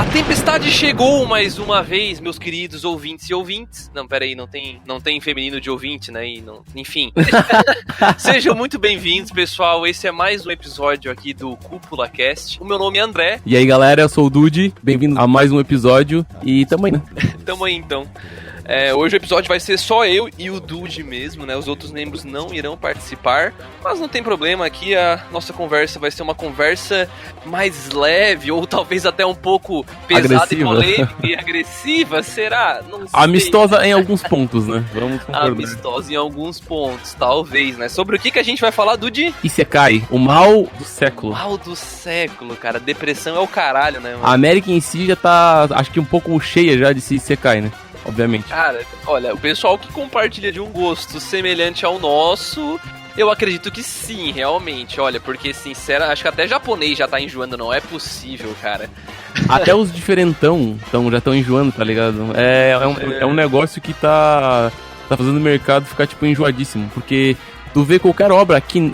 tempestade chegou mais uma vez, meus queridos ouvintes e ouvintes. Não, peraí, não tem feminino de ouvinte, né? Enfim. Sejam muito bem-vindos, pessoal. Esse é mais um episódio aqui do Cúpula Cast. O meu nome é André. E aí, galera, eu sou o Dude. Bem-vindo a mais um episódio. E tamo aí, né? Tamo aí, então. Hoje o episódio vai ser só eu e o Dude mesmo, né? Os outros membros não irão participar, mas não tem problema, aqui a nossa conversa vai ser uma conversa mais leve, ou talvez até um pouco pesada agressiva. E polêmica e agressiva, será? Não sei. Amistosa em alguns pontos, né? Vamos concordar. Amistosa em alguns pontos, talvez, né? Sobre o que a gente vai falar, Dude? Isekai, o mal do século. O mal do século, cara. Depressão é o caralho, né, mano? A América em si já tá, acho que um pouco cheia já de Isekai, né? Obviamente. Cara, olha, o pessoal que compartilha de um gosto semelhante ao nosso, eu acredito que sim, realmente. Olha, porque, sincera, acho que até japonês já tá enjoando, não é possível, cara. Até os diferentão já estão enjoando, tá ligado? É um negócio que tá fazendo o mercado ficar, tipo, enjoadíssimo. Porque tu vê qualquer obra que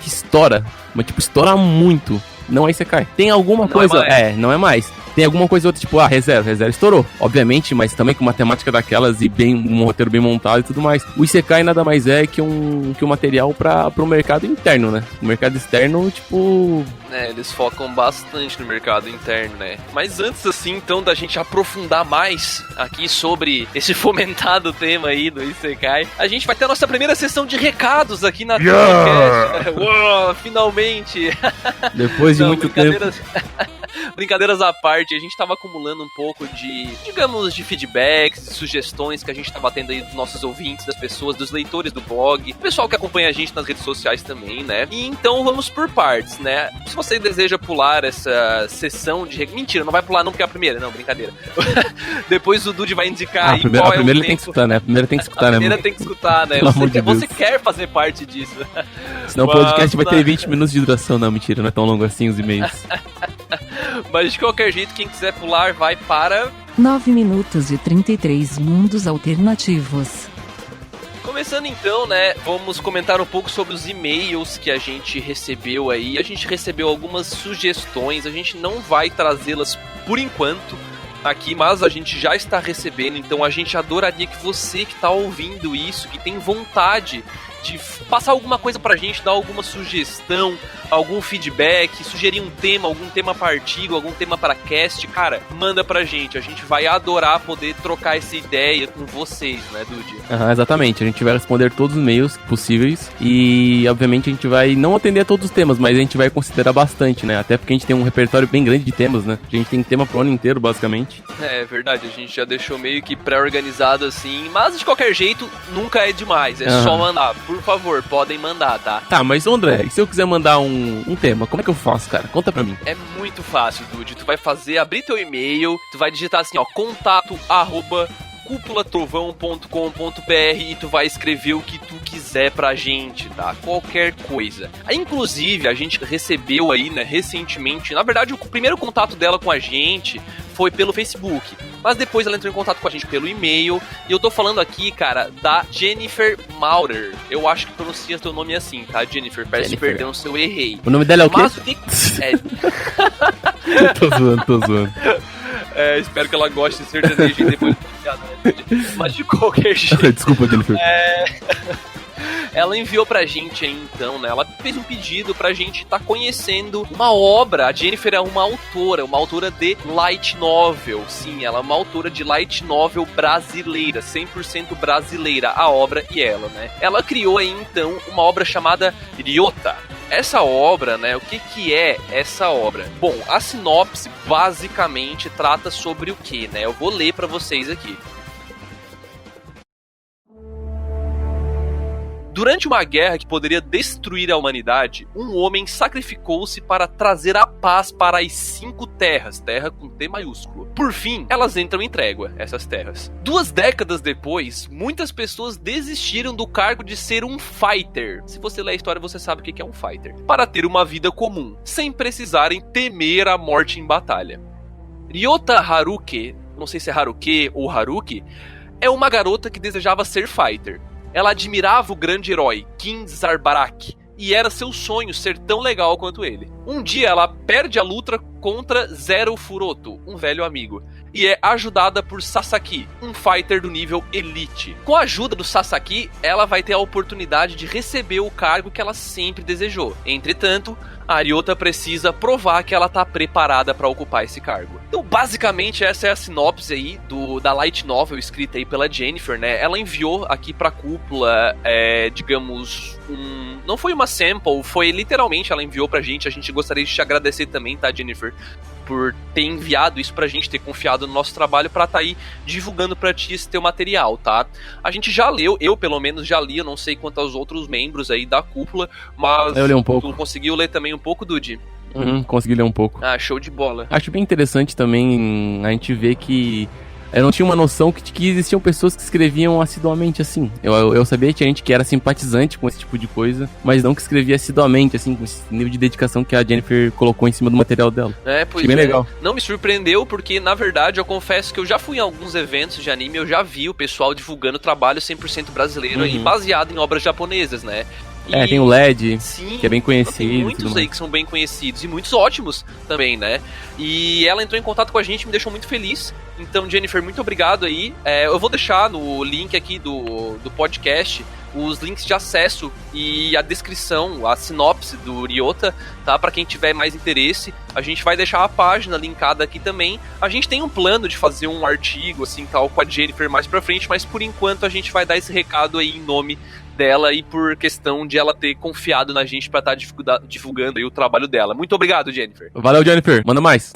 estoura, mas, tipo, estoura muito. Não é Isekai. Tem alguma coisa... não é mais. Tem alguma coisa outra, tipo, ReZero estourou, obviamente, mas também com uma temática daquelas e um roteiro bem montado e tudo mais. O Isekai nada mais é que um material pro mercado interno, né? O mercado externo, tipo... Eles focam bastante no mercado interno, né? Mas antes, assim, então, da gente aprofundar mais aqui sobre esse fomentado tema aí do Isekai, a gente vai ter a nossa primeira sessão de recados aqui na podcast. Uou, finalmente! Depois de muito tempo. Brincadeiras à parte, a gente tava acumulando um pouco de, digamos, de feedbacks, de sugestões que a gente tava tendo aí dos nossos ouvintes, das pessoas, dos leitores do blog, o pessoal que acompanha a gente nas redes sociais também, né? E então vamos por partes, né? Se você deseja pular essa sessão de... Mentira, não vai pular não porque é a primeira, não, brincadeira. Depois o Dude vai indicar aí qual a primeira ele tem que escutar, né? A primeira tem que escutar, né? A primeira tem que escutar, né? Você quer fazer parte disso. Senão o podcast vai ter 20 minutos de duração. Não, mentira, não é tão longo assim os e-mails. Mas de qualquer jeito, quem quiser pular vai para... 9 minutos e 33 mundos alternativos. Começando então, né, vamos comentar um pouco sobre os e-mails que a gente recebeu aí. A gente recebeu algumas sugestões, a gente não vai trazê-las por enquanto aqui, mas a gente já está recebendo, então a gente adoraria que você que está ouvindo isso, que tem vontade de passar alguma coisa pra gente, dar alguma sugestão, algum feedback, sugerir um tema, algum tema para artigo, algum tema para cast, cara, manda pra gente. A gente vai adorar poder trocar essa ideia com vocês, né, Dude? Exatamente. A gente vai responder todos os e-mails possíveis e, obviamente, a gente vai não atender a todos os temas, mas a gente vai considerar bastante, né? Até porque a gente tem um repertório bem grande de temas, né? A gente tem tema pro ano inteiro, basicamente. É verdade, a gente já deixou meio que pré-organizado assim, mas de qualquer jeito, nunca é demais, é só mandar. Por favor, podem mandar, tá? Tá, mas André, e se eu quiser mandar um tema, como é que eu faço, cara? Conta pra mim. É muito fácil, Dude. Tu vai abrir teu e-mail, tu vai digitar assim, ó, contato@cúpulatrovão.com.br e tu vai escrever o que tu quiser pra gente, tá? Qualquer coisa. Inclusive, a gente recebeu aí, né, recentemente, na verdade, o primeiro contato dela com a gente foi pelo Facebook, mas depois ela entrou em contato com a gente pelo e-mail, e eu tô falando aqui, cara, da Jennifer Maurer. Eu acho que pronuncia teu nome assim, tá, Jennifer? Peço perdão se eu errei. O nome dela é o quê? Mas o que... Tô zoando. Espero que ela goste de sertanejo e depois mas de qualquer jeito. Desculpa, Jennifer. Ela enviou pra gente aí, então, né? Ela fez um pedido pra gente estar conhecendo uma obra. A Jennifer é uma autora de light novel. Sim, ela é uma autora de light novel brasileira, 100% brasileira, a obra e ela, né? Ela criou aí, então, uma obra chamada Ryota. Essa obra, né, o que é essa obra? Bom, a sinopse basicamente trata sobre o que, né? Eu vou ler pra vocês aqui. Durante uma guerra que poderia destruir a humanidade, um homem sacrificou-se para trazer a paz para as 5 terras, terra com T maiúsculo. Por fim, elas entram em trégua, essas terras. 2 décadas depois, muitas pessoas desistiram do cargo de ser um fighter. Se você ler a história, você sabe o que é um fighter. Para ter uma vida comum, sem precisarem temer a morte em batalha. Ryota Haruki, não sei se é Haruki ou Haruki, é uma garota que desejava ser fighter. Ela admirava o grande herói, Kin Zarbarak, e era seu sonho ser tão legal quanto ele. Um dia ela perde a luta contra Zero Furoto, um velho amigo, e é ajudada por Sasaki, um fighter do nível Elite. Com a ajuda do Sasaki, ela vai ter a oportunidade de receber o cargo que ela sempre desejou. Entretanto, a Ryota precisa provar que ela tá preparada para ocupar esse cargo. Então, basicamente, essa é a sinopse aí da light novel escrita aí pela Jennifer, né? Ela enviou aqui pra cúpula, digamos, não foi uma sample, foi literalmente, ela enviou pra gente. A gente gostaria de te agradecer também, tá, Jennifer, por ter enviado isso pra gente, ter confiado no nosso trabalho pra tá aí divulgando pra ti esse teu material, tá? A gente já leu, eu pelo menos já li, eu não sei quanto aos outros membros aí da cúpula, mas eu li um pouco. Tu conseguiu ler também um pouco, Dude? Consegui ler um pouco. Ah, show de bola. Acho bem interessante também a gente ver que eu não tinha uma noção que existiam pessoas que escreviam assiduamente assim. Eu sabia que tinha gente que era simpatizante com esse tipo de coisa, mas não que escrevia assiduamente, assim, com esse nível de dedicação que a Jennifer colocou em cima do material dela. Pois bem legal. Não me surpreendeu, porque, na verdade, eu confesso que eu já fui em alguns eventos de anime, eu já vi o pessoal divulgando trabalho 100% brasileiro e baseado em obras japonesas, né? Tem o LED, sim, que é bem conhecido. Tem muitos aí que são bem conhecidos e muitos ótimos também, né? E ela entrou em contato com a gente, me deixou muito feliz. Então, Jennifer, muito obrigado aí. Eu vou deixar no link aqui do podcast os links de acesso e a descrição, a sinopse do Ryota, tá? Pra quem tiver mais interesse. A gente vai deixar a página linkada aqui também. A gente tem um plano de fazer um artigo, assim, tal, com a Jennifer mais pra frente, mas por enquanto a gente vai dar esse recado aí em nome dela e por questão de ela ter confiado na gente pra estar divulgando aí o trabalho dela. Muito obrigado, Jennifer. Valeu, Jennifer. Manda mais.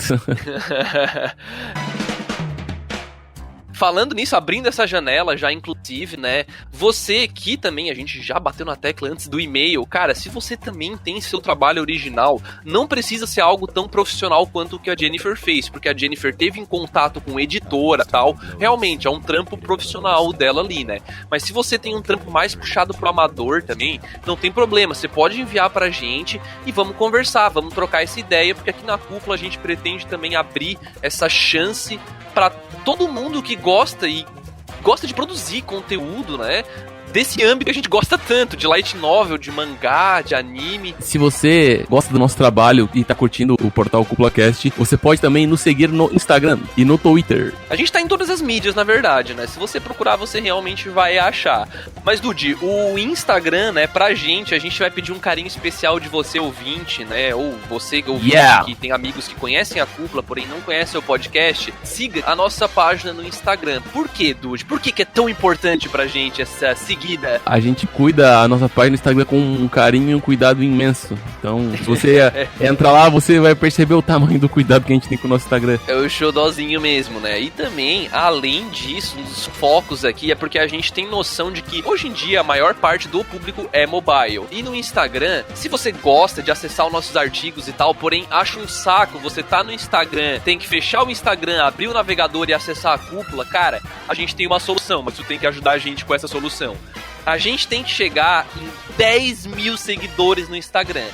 Falando nisso, abrindo essa janela já, inclusive, né, você aqui também, a gente já bateu na tecla antes do e-mail, cara, se você também tem seu trabalho original, não precisa ser algo tão profissional quanto o que a Jennifer fez, porque a Jennifer teve em contato com editora e tal, realmente é um trampo profissional dela ali, né, mas se você tem um trampo mais puxado pro amador também, não tem problema, você pode enviar pra gente e vamos conversar, vamos trocar essa ideia, porque aqui na cúpula a gente pretende também abrir essa chance pra todo mundo que gosta de produzir conteúdo, né? Desse âmbito que a gente gosta tanto, de light novel, de mangá, de anime. Se você gosta do nosso trabalho e tá curtindo o portal CúpulaCast, você pode também nos seguir no Instagram e no Twitter. A gente tá em todas as mídias, na verdade, né? Se você procurar, você realmente vai achar. Mas, Dude, o Instagram, né, pra gente, a gente vai pedir um carinho especial de você, ouvinte, né? Ou você, ouvinte, que tem amigos que conhecem a Cúpula, porém não conhecem o podcast, siga a nossa página no Instagram. Por quê, Dude? Por que é tão importante pra gente essa seguida? A gente cuida a nossa página no Instagram com um carinho e um cuidado imenso. Então, se você entrar lá, você vai perceber o tamanho do cuidado que a gente tem com o nosso Instagram. É o xodózinho mesmo, né? E também, além disso, um dos focos aqui é porque a gente tem noção de que hoje em dia a maior parte do público é mobile. E no Instagram, se você gosta de acessar os nossos artigos e tal, porém acha um saco, você tá no Instagram, tem que fechar o Instagram, abrir o navegador e acessar a cúpula, cara, a gente tem uma solução, mas tu tem que ajudar a gente com essa solução. A gente tem que chegar em 10 mil seguidores no Instagram.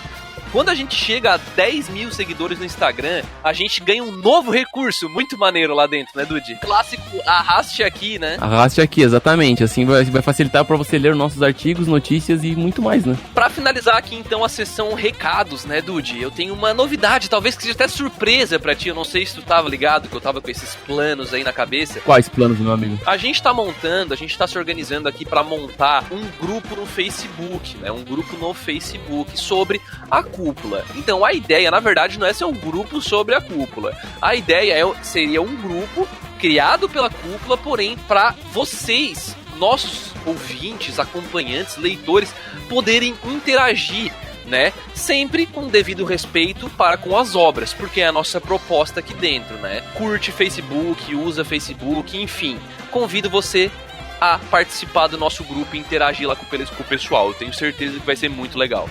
Quando a gente chega a 10 mil seguidores no Instagram, a gente ganha um novo recurso muito maneiro lá dentro, né, Dude? Clássico arraste aqui, né? Arraste aqui, exatamente. Assim vai facilitar pra você ler nossos artigos, notícias e muito mais, né? Pra finalizar aqui, então, a sessão recados, né, Dude? Eu tenho uma novidade, talvez que seja até surpresa pra ti. Eu não sei se tu tava ligado, que eu tava com esses planos aí na cabeça. Quais planos, meu amigo? A gente tá se organizando aqui pra montar um grupo no Facebook, né? Um grupo no Facebook sobre a cúpula. Então a ideia, na verdade, não é ser um grupo sobre a cúpula. A ideia seria um grupo criado pela cúpula, porém para vocês, nossos ouvintes, acompanhantes, leitores, poderem interagir, né? Sempre com devido respeito para com as obras, porque é a nossa proposta aqui dentro, né? Curte Facebook, usa Facebook, enfim. Convido você a participar do nosso grupo e interagir lá com o pessoal. Eu tenho certeza que vai ser muito legal.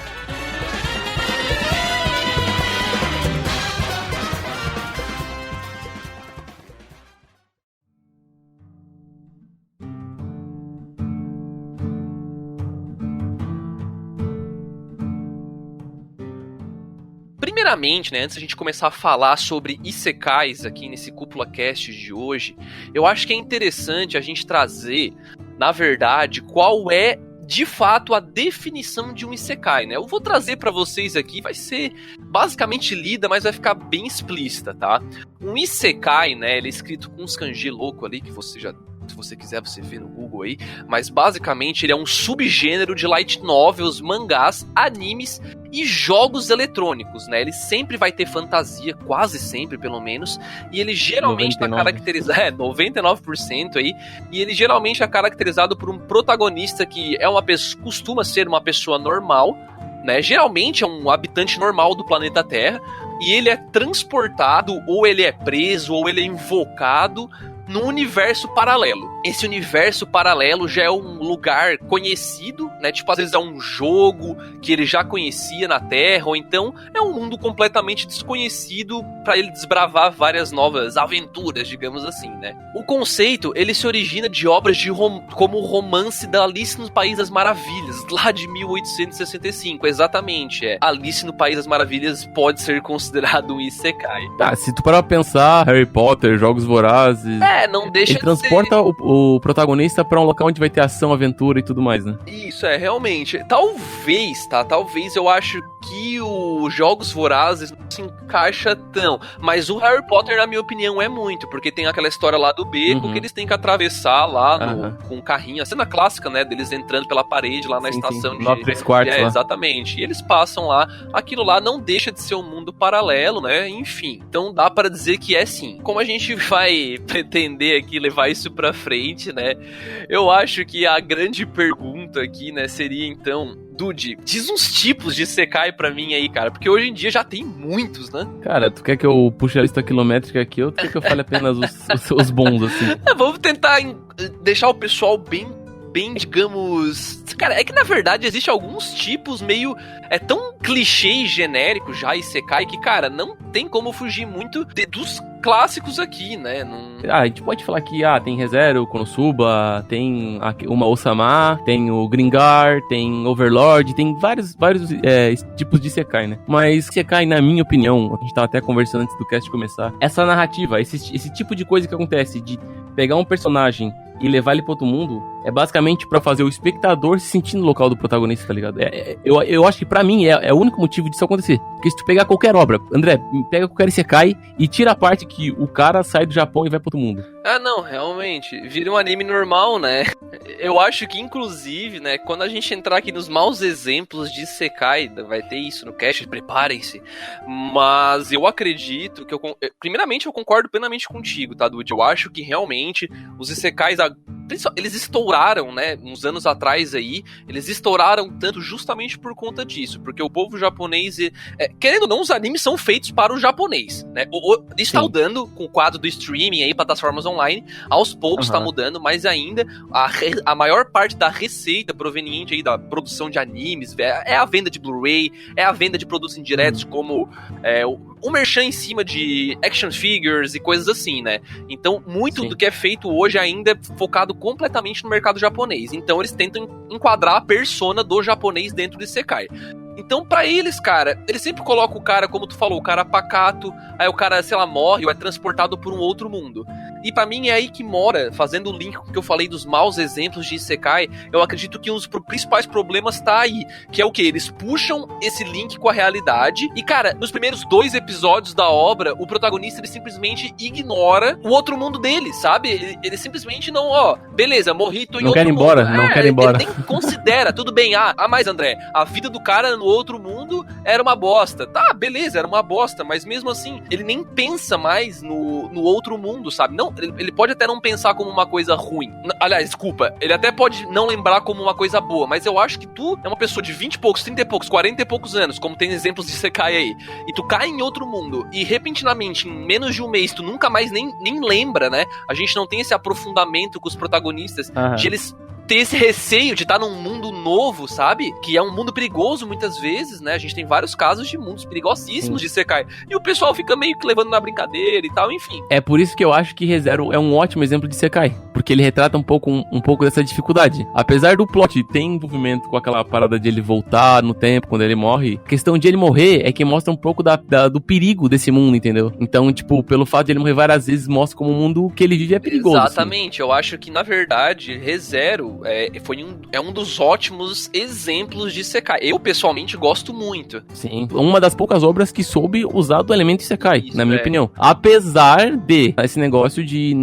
Primeiramente, né, antes da gente começar a falar sobre isekais aqui nesse Cúpula Cast de hoje, eu acho que é interessante a gente trazer, na verdade, qual é de fato a definição de um Isekai, né? Eu vou trazer pra vocês aqui, vai ser basicamente lida, mas vai ficar bem explícita, tá? Um Isekai, né, ele é escrito com uns kanji louco ali, que você já, se você quiser, você vê no Google aí, mas basicamente ele é um subgênero de light novels, mangás, animes e jogos eletrônicos, né? Ele sempre vai ter fantasia, quase sempre, pelo menos, e ele geralmente tá caracterizado, 99% aí, e ele geralmente é caracterizado por um protagonista que é uma pessoa, costuma ser uma pessoa normal, né? Geralmente é um habitante normal do planeta Terra, e ele é transportado, ou ele é preso, ou ele é invocado num universo paralelo. Esse universo paralelo já é um lugar conhecido, né? Tipo, às vezes é um jogo que ele já conhecia na Terra, ou então é um mundo completamente desconhecido para ele desbravar várias novas aventuras, digamos assim, né? O conceito, ele se origina de obras como o romance da Alice no País das Maravilhas, lá de 1865, exatamente, Alice no País das Maravilhas pode ser considerado um Isekai. Ah, se tu parar pra pensar, Harry Potter, Jogos Vorazes... não deixa ele transporta o protagonista pra um local onde vai ter ação, aventura e tudo mais, né? Isso, realmente. Talvez eu acho que o Jogos Vorazes não se encaixa tão. Mas o Harry Potter, na minha opinião, é muito. Porque tem aquela história lá do beco que eles têm que atravessar lá com um carrinho. A cena clássica, né? Deles entrando pela parede lá na estação de... 9/3 lá. Exatamente. E eles passam lá. Aquilo lá não deixa de ser um mundo paralelo, né? Enfim. Então dá pra dizer que é sim. Como a gente vai pretender aqui levar isso pra frente, né? Eu acho que a grande pergunta aqui, né, seria então, Dude, diz uns tipos de Isekai pra mim aí, cara, porque hoje em dia já tem muitos, né? Cara, tu quer que eu puxe a lista quilométrica aqui ou tu quer que eu fale apenas os bons, assim? Vamos tentar deixar o pessoal bem, digamos... Cara, é que na verdade existe alguns tipos meio... É tão clichê e genérico já Isekai que, cara, não tem como fugir muito dos clássicos aqui, né? A gente pode falar que tem Re:Zero, Konosuba, tem uma Osama, tem o Gringar, tem Overlord, tem vários tipos de Isekai, né? Mas Isekai, na minha opinião, a gente tava até conversando antes do cast começar, essa narrativa, esse tipo de coisa que acontece de pegar um personagem e levar ele pra outro mundo, é basicamente pra fazer o espectador se sentir no local do protagonista, tá ligado? Eu acho que pra mim é o único motivo disso acontecer. Porque se tu pegar qualquer obra, André, pega qualquer Isekai e tira a parte que o cara sai do Japão e vai pro outro mundo. Não, realmente, vira um anime normal, né? Eu acho que, inclusive, né, quando a gente entrar aqui nos maus exemplos de Isekai, vai ter isso no cast, preparem-se. Mas eu acredito que primeiramente eu concordo plenamente contigo, tá, Dude? Eu acho que realmente os Isekais, eles estouraram, né, uns anos atrás aí, eles estouraram tanto justamente por conta disso, porque o povo japonês, querendo ou não, os animes são feitos para o japonês, né? Isso tá mudando com o quadro do streaming aí, plataformas online, aos poucos tá mudando, mas ainda a maior parte da receita proveniente aí da produção de animes é a venda de Blu-ray, é a venda de produtos indiretos como o merchan em cima de action figures e coisas assim, né? Então, muito do que é feito hoje ainda é focado completamente no mercado japonês. Então, eles tentam enquadrar a persona do japonês dentro do Isekai. Então, pra eles, cara, eles sempre colocam o cara, como tu falou, o cara pacato, aí o cara, sei lá, morre ou é transportado por um outro mundo. E pra mim é aí que mora, fazendo o link com o que eu falei dos maus exemplos de Isekai, eu acredito que um dos principais problemas tá aí, que é o quê? Eles puxam esse link com a realidade e, cara, nos primeiros 2 episódios da obra, o protagonista, ele simplesmente ignora o outro mundo dele, sabe? Ele simplesmente não, beleza, morri, tô em outro mundo. Não quero ir embora. Ele nem considera, tudo bem, mas André, a vida do cara no outro mundo era uma bosta. Tá, beleza, era uma bosta, mas mesmo assim, ele nem pensa mais no outro mundo, sabe? Não, ele pode até não pensar como uma coisa ruim. Aliás, desculpa, ele até pode não lembrar como uma coisa boa, mas eu acho que tu é uma pessoa de 20 e poucos, 30 e poucos, 40 e poucos anos, como tem exemplos de Isekai aí, e tu cai em outro mundo, e repentinamente, em menos de um mês, tu nunca mais nem lembra, né? A gente não tem esse aprofundamento com os protagonistas, de eles ter esse receio de estar num mundo novo, sabe? Que é um mundo perigoso muitas vezes, né? A gente tem vários casos de mundos perigosíssimos de Isekai. E o pessoal fica meio que levando na brincadeira e tal, enfim. É por isso que eu acho que Re:Zero é um ótimo exemplo de Isekai. Porque ele retrata um pouco dessa dificuldade. Apesar do plot ter envolvimento com aquela parada de ele voltar no tempo, quando ele morre, a questão de ele morrer é que mostra um pouco do perigo desse mundo, entendeu? Então, tipo, pelo fato de ele morrer várias vezes, mostra como o mundo que ele vive é perigoso. Exatamente. Assim. Eu acho que, na verdade, Re:Zero, Naruto é um dos ótimos exemplos de Isekai. Eu, pessoalmente, gosto muito. Sim, uma das poucas obras que soube usar do elemento Isekai, Isso, na minha opinião. Apesar de esse negócio de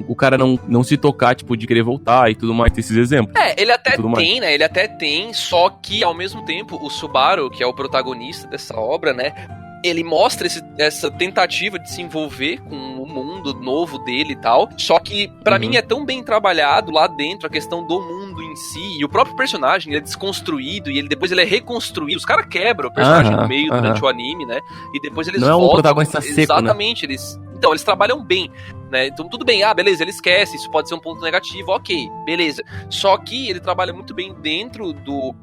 o cara não se tocar, tipo, de querer voltar e tudo mais, esses exemplos. Ele até tem, né? Ele até tem, só que, ao mesmo tempo, o Subaru, que é o protagonista dessa obra, né? Ele mostra essa tentativa de se envolver com o mundo novo dele e tal. Só que, pra mim, é tão bem trabalhado lá dentro a questão do mundo em si. E o próprio personagem, ele é desconstruído e depois ele é reconstruído. Os caras quebram o personagem no meio durante o anime, né? E depois eles voltam. Não é um protagonista seco, exatamente, né? Então, eles trabalham bem, né? Então, tudo bem, beleza, ele esquece, isso pode ser um ponto negativo, ok, beleza. Só que ele trabalha muito bem dentro do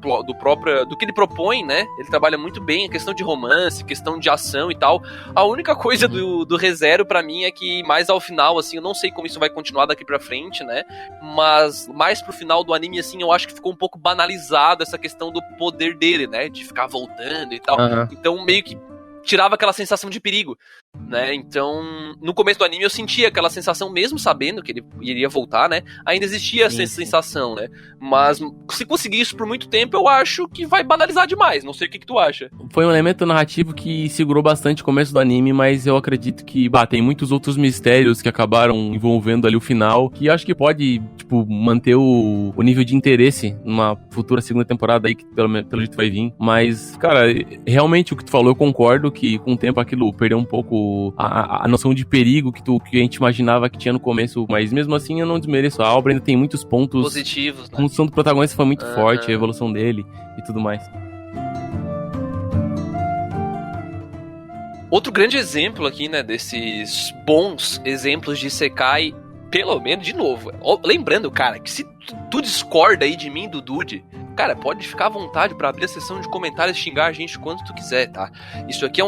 que ele propõe, né? Ele trabalha muito bem a questão de romance, questão de ação e tal. A única coisa do ReZero, pra mim, é que mais ao final, assim, eu não sei como isso vai continuar daqui pra frente, né? Mas mais pro final do anime, assim, eu acho que ficou um pouco banalizado essa questão do poder dele, né? De ficar voltando e tal. Então, meio que tirava aquela sensação de perigo, né? Então, no começo do anime eu sentia aquela sensação, mesmo sabendo que ele iria voltar, né? Ainda existia essa sensação, né? Mas se conseguir isso por muito tempo, eu acho que vai banalizar demais. Não sei o que tu acha. Foi um elemento narrativo que segurou bastante o começo do anime, mas eu acredito que, tem muitos outros mistérios que acabaram envolvendo ali o final, que acho que pode, tipo, manter o nível de interesse numa futura segunda temporada aí, que pelo jeito vai vir. Mas, cara, realmente o que tu falou, eu concordo que com o tempo aquilo perdeu um pouco a noção de perigo que a gente imaginava que tinha no começo, mas mesmo assim eu não desmereço. A obra ainda tem muitos pontos positivos, né? A função do protagonista foi muito forte, a evolução dele e tudo mais. Outro grande exemplo aqui, né, desses bons exemplos de Isekai, pelo menos, de novo, lembrando, cara, que se tu discorda aí de mim, do Dude, cara, pode ficar à vontade pra abrir a sessão de comentários e xingar a gente quanto tu quiser, tá? Isso aqui é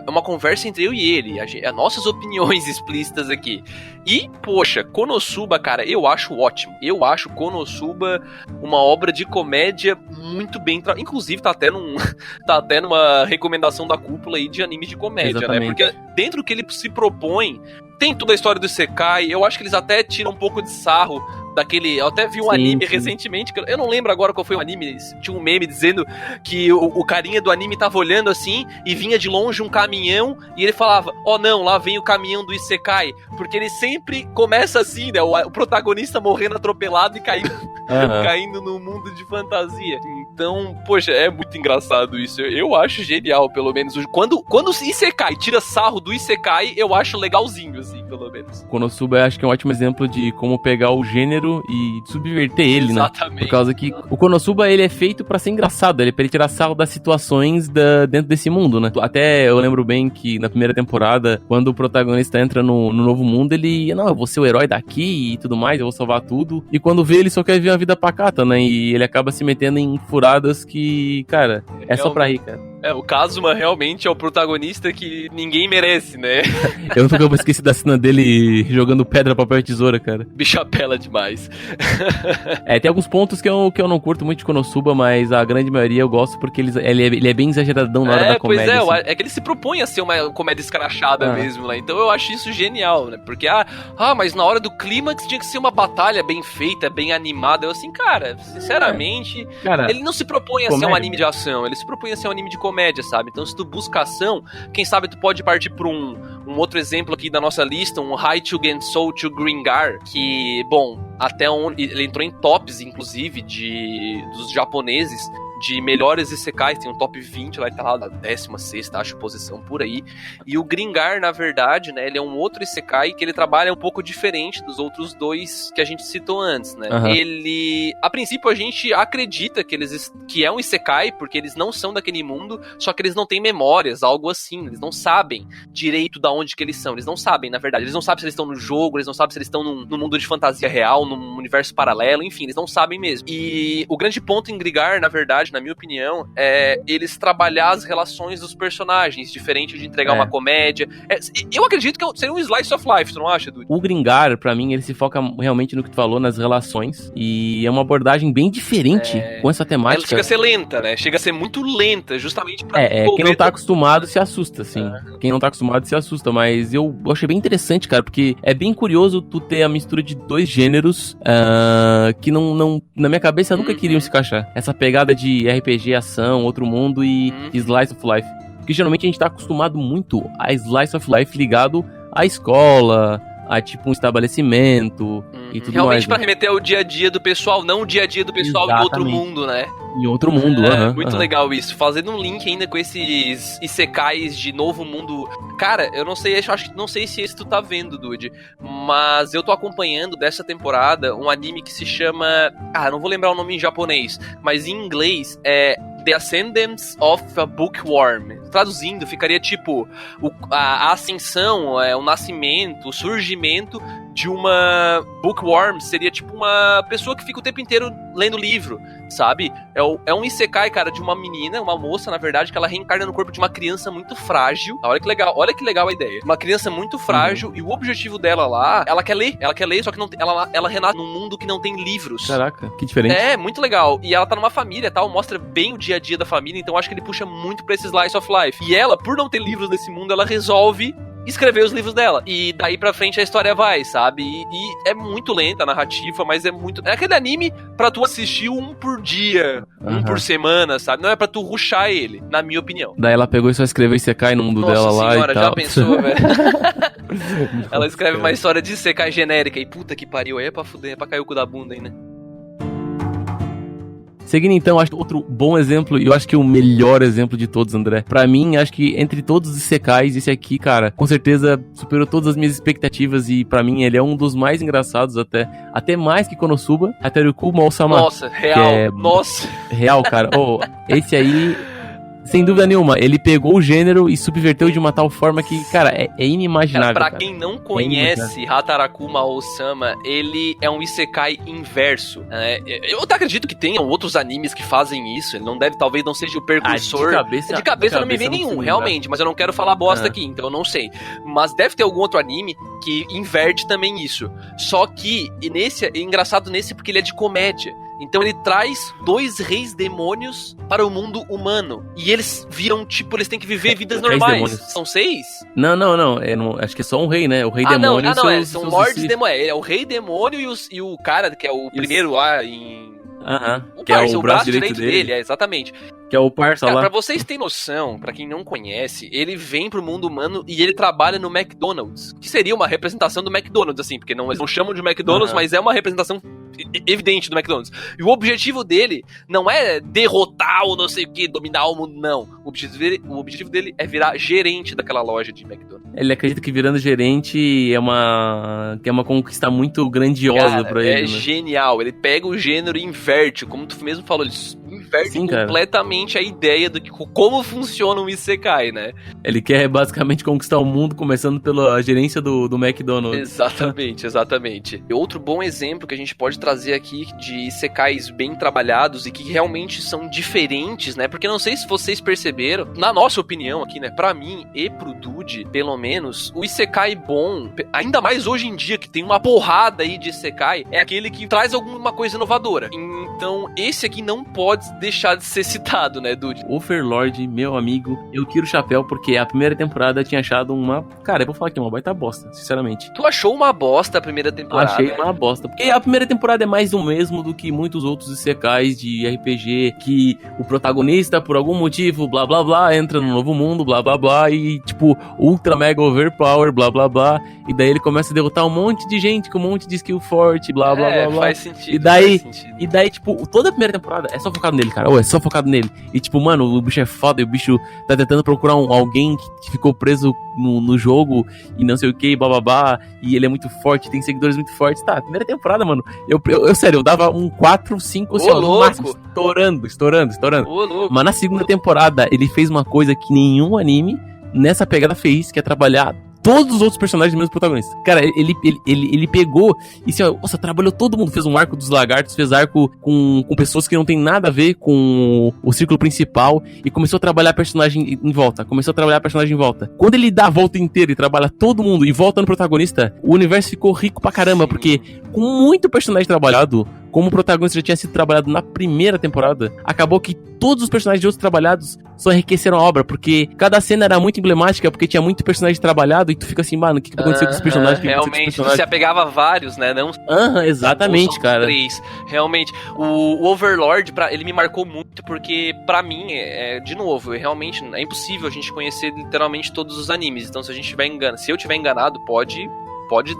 uma conversa entre eu e ele, as nossas opiniões explícitas aqui. E, poxa, Konosuba, cara, eu acho ótimo. Eu acho Konosuba uma obra de comédia muito bem... Inclusive, tá até numa recomendação da cúpula aí de anime de comédia, exatamente, né? Porque dentro do que ele se propõe, tem toda a história do Isekai, eu acho que eles até tiram um pouco de sarro daquele... Eu até vi um anime recentemente, eu não lembro agora qual foi o anime, tinha um meme dizendo que o carinha do anime tava olhando assim, e vinha de longe um caminhão, e ele falava, não, lá vem o caminhão do Isekai, porque ele sempre começa assim, né, o protagonista morrendo atropelado e caindo no mundo de fantasia. Então, poxa, é muito engraçado isso, eu acho genial, pelo menos. Quando o Isekai tira sarro do Isekai, eu acho legalzinho, assim, pelo menos. Konosuba, eu acho que é um ótimo exemplo de como pegar o gênero e subverter ele, exatamente, né? Por causa que o Konosuba, ele é feito pra ser engraçado, ele é pra ele tirar sarro das situações dentro desse mundo, né? Até eu lembro bem que na primeira temporada, quando o protagonista entra no novo mundo, ele, eu vou ser o herói daqui e tudo mais, eu vou salvar tudo. E quando vê, ele só quer viver uma vida pacata, né? E ele acaba se metendo em furadas que, cara, é só pra rir, cara. O Kazuma realmente é o protagonista que ninguém merece, né? Eu nunca vou esquecer da cena dele jogando pedra, papel e tesoura, cara. Bicho apela demais. Tem alguns pontos que eu não curto muito de Konosuba, mas a grande maioria eu gosto porque ele é bem exageradão na hora da comédia. Pois assim. É que ele se propõe a ser uma comédia escrachada mesmo, né? Então eu acho isso genial, né? Porque, mas na hora do clímax tinha que ser uma batalha bem feita, bem animada. Eu assim, cara, sinceramente, ele não se propõe a ser um anime de ação, ele se propõe a ser um anime de comédia, sabe? Então se tu busca ação, quem sabe tu pode partir por um outro exemplo aqui da nossa lista, um Haichu Gensou to Gringar, que, bom, até onde ele entrou em tops, inclusive, dos japoneses, de melhores Isekais, tem um top 20 lá, tá lá na 16ª, acho, posição por aí. E o Gringar, na verdade, né, ele é um outro Isekai que ele trabalha um pouco diferente dos outros dois que a gente citou antes, né? Ele, a princípio, a gente acredita que é um Isekai, porque eles não são daquele mundo, só que eles não têm memórias, algo assim, eles não sabem direito da onde que eles são, eles não sabem, na verdade, eles não sabem se eles estão no jogo, eles não sabem se eles estão num mundo de fantasia real, num universo paralelo, enfim, eles não sabem mesmo. E o grande ponto em Gringar, na verdade, hoje, na minha opinião, é eles trabalhar as relações dos personagens, diferente de entregar uma comédia. Eu acredito que seria um slice of life, tu não acha, Dude? O Gringar, pra mim, ele se foca realmente no que tu falou, nas relações, e é uma abordagem bem diferente com essa temática. Ela chega a ser lenta, né? Chega a ser muito lenta, justamente pra quem não tá acostumado se assusta, assim. Quem não tá acostumado se assusta, mas eu achei bem interessante, cara, porque é bem curioso tu ter a mistura de dois gêneros que não na minha cabeça nunca queriam se encaixar. Essa pegada de RPG, ação, outro mundo e slice of life. Porque geralmente a gente tá acostumado muito a slice of life ligado à escola, a tipo um estabelecimento e tudo realmente mais. Pra remeter ao dia a dia do pessoal, não o dia a dia do pessoal em outro mundo, né? Em outro mundo, muito legal isso. Fazendo um link ainda com esses isekais de novo mundo. Cara, eu não sei, não sei se esse tu tá vendo, Dude, mas eu tô acompanhando dessa temporada um anime que se chama... não vou lembrar o nome em japonês, mas em inglês é The Ascendance of a Bookworm. Traduzindo, ficaria tipo a ascensão, o nascimento, o surgimento de uma bookworm. Seria tipo uma pessoa que fica o tempo inteiro lendo livro, sabe? É um isekai, cara, de uma menina, uma moça, na verdade, que ela reencarna no corpo de uma criança muito frágil. Olha que legal a ideia. Uma criança muito frágil, e o objetivo dela lá, ela quer ler, só que ela renasce num mundo que não tem livros. Caraca, que diferente. É, muito legal. E ela tá numa família e tal, mostra bem o dia a dia da família, então acho que ele puxa muito pra esse slice of life. E ela, por não ter livros nesse mundo, ela resolve escrever os livros dela. E daí pra frente a história vai, sabe? E é muito lenta a narrativa, mas é aquele anime pra tu assistir um por dia, um por semana, sabe? Não é pra tu rushar ele, na minha opinião. Daí ela pegou e só escreveu Isekai no mundo dela lá e tal. Já pensou, velho? Ela escreve uma história de Isekai genérica e puta que pariu, aí é pra fuder, é pra cair o cu da bunda aí, né? Seguindo então, acho que outro bom exemplo, e eu acho que o melhor exemplo de todos, André. Pra mim, acho que entre todos os isekais, esse aqui, cara, com certeza superou todas as minhas expectativas e pra mim ele é um dos mais engraçados até mais que Konosuba, Hateruku Mou-sama. Nossa, real, nossa. Real, cara. Esse aí... Sem dúvida nenhuma, ele pegou o gênero e subverteu de uma tal forma que, cara, é inimaginável. Pra quem não conhece Hataraku Mao-sama, ele é um isekai inverso. Eu até acredito que tenham outros animes que fazem isso. Ele talvez não seja o precursor. De cabeça não me vem nenhum, realmente. Mas eu não quero falar bosta aqui, então eu não sei. Mas deve ter algum outro anime que inverte também isso. Só que é engraçado nesse porque ele é de comédia. Então ele traz 2 reis demônios para o mundo humano. E eles viram, tipo, eles têm que viver vidas normais. São 6? Não. Acho que é só um rei, né? O rei demônio. São lords demônios. É o rei demônio e o cara, que é o primeiro lá em... que é o braço direito dele. Exatamente. Que é o parça lá. Pra vocês terem noção, pra quem não conhece, ele vem pro mundo humano e ele trabalha no McDonald's. Que seria uma representação do McDonald's, assim, porque eles não chamam de McDonald's, mas é uma representação evidente do McDonald's. E o objetivo dele não é derrotar ou não sei o que, dominar o mundo, não. O objetivo dele é virar gerente daquela loja de McDonald's. Ele acredita que virando gerente é uma conquista muito grandiosa pra ele. É genial. Ele pega o gênero e inverte, como tu mesmo falou, ele inverte completamente a ideia do que como funciona um isekai, né? Ele quer basicamente conquistar o mundo, começando pela gerência do McDonald's. Exatamente. E outro bom exemplo que a gente pode trazer aqui de isekais bem trabalhados e que realmente são diferentes, né? Porque não sei se vocês perceberam, na nossa opinião aqui, né? Pra mim e pro Dude, pelo menos, o isekai bom, ainda mais hoje em dia que tem uma porrada aí de isekai, é aquele que traz alguma coisa inovadora. Então, esse aqui não pode deixar de ser citado, né, Dude? Overlord, meu amigo, eu tiro o chapéu porque a primeira temporada eu tinha achado uma... Cara, eu vou falar aqui, uma baita bosta, sinceramente. Tu achou uma bosta a primeira temporada? Achei uma bosta, porque a primeira temporada é mais do mesmo do que muitos outros isekais de RPG, que o protagonista, por algum motivo, blá blá blá, entra no novo mundo, blá blá blá, e tipo, ultra mega overpower, blá blá blá, e daí ele começa a derrotar um monte de gente com um monte de skill forte, blá blá blá blá. Faz sentido. E daí, tipo, toda a primeira temporada é só focado nele, cara. É só focado nele. E tipo, mano, o bicho é foda e o bicho tá tentando procurar alguém que ficou preso no jogo e não sei o que, bababá, e ele é muito forte, tem seguidores muito fortes. Tá, primeira temporada, mano, eu sério, eu dava um 4, 5, assim, no máximo, estourando. Mas na segunda temporada, ele fez uma coisa que nenhum anime nessa pegada fez, que é trabalhar todos os outros personagens menos o protagonista. Cara, ele pegou e assim, ó, nossa, trabalhou todo mundo, fez um arco dos lagartos, fez arco com pessoas que não tem nada a ver com o círculo principal e começou a trabalhar personagem em volta, Quando ele dá a volta inteira e trabalha todo mundo e volta no protagonista, o universo ficou rico pra caramba, porque com muito personagem trabalhado, como o protagonista já tinha sido trabalhado na primeira temporada, acabou que todos os personagens de outros trabalhados só enriqueceram a obra, porque cada cena era muito emblemática, porque tinha muito personagem trabalhado, e tu fica assim, mano, o que aconteceu com esse personagem? Realmente, você apegava a vários, né? Não exatamente, cara. 3. Realmente, o Overlord, ele me marcou muito, porque pra mim, de novo, realmente é impossível a gente conhecer literalmente todos os animes, então se eu tiver enganado, pode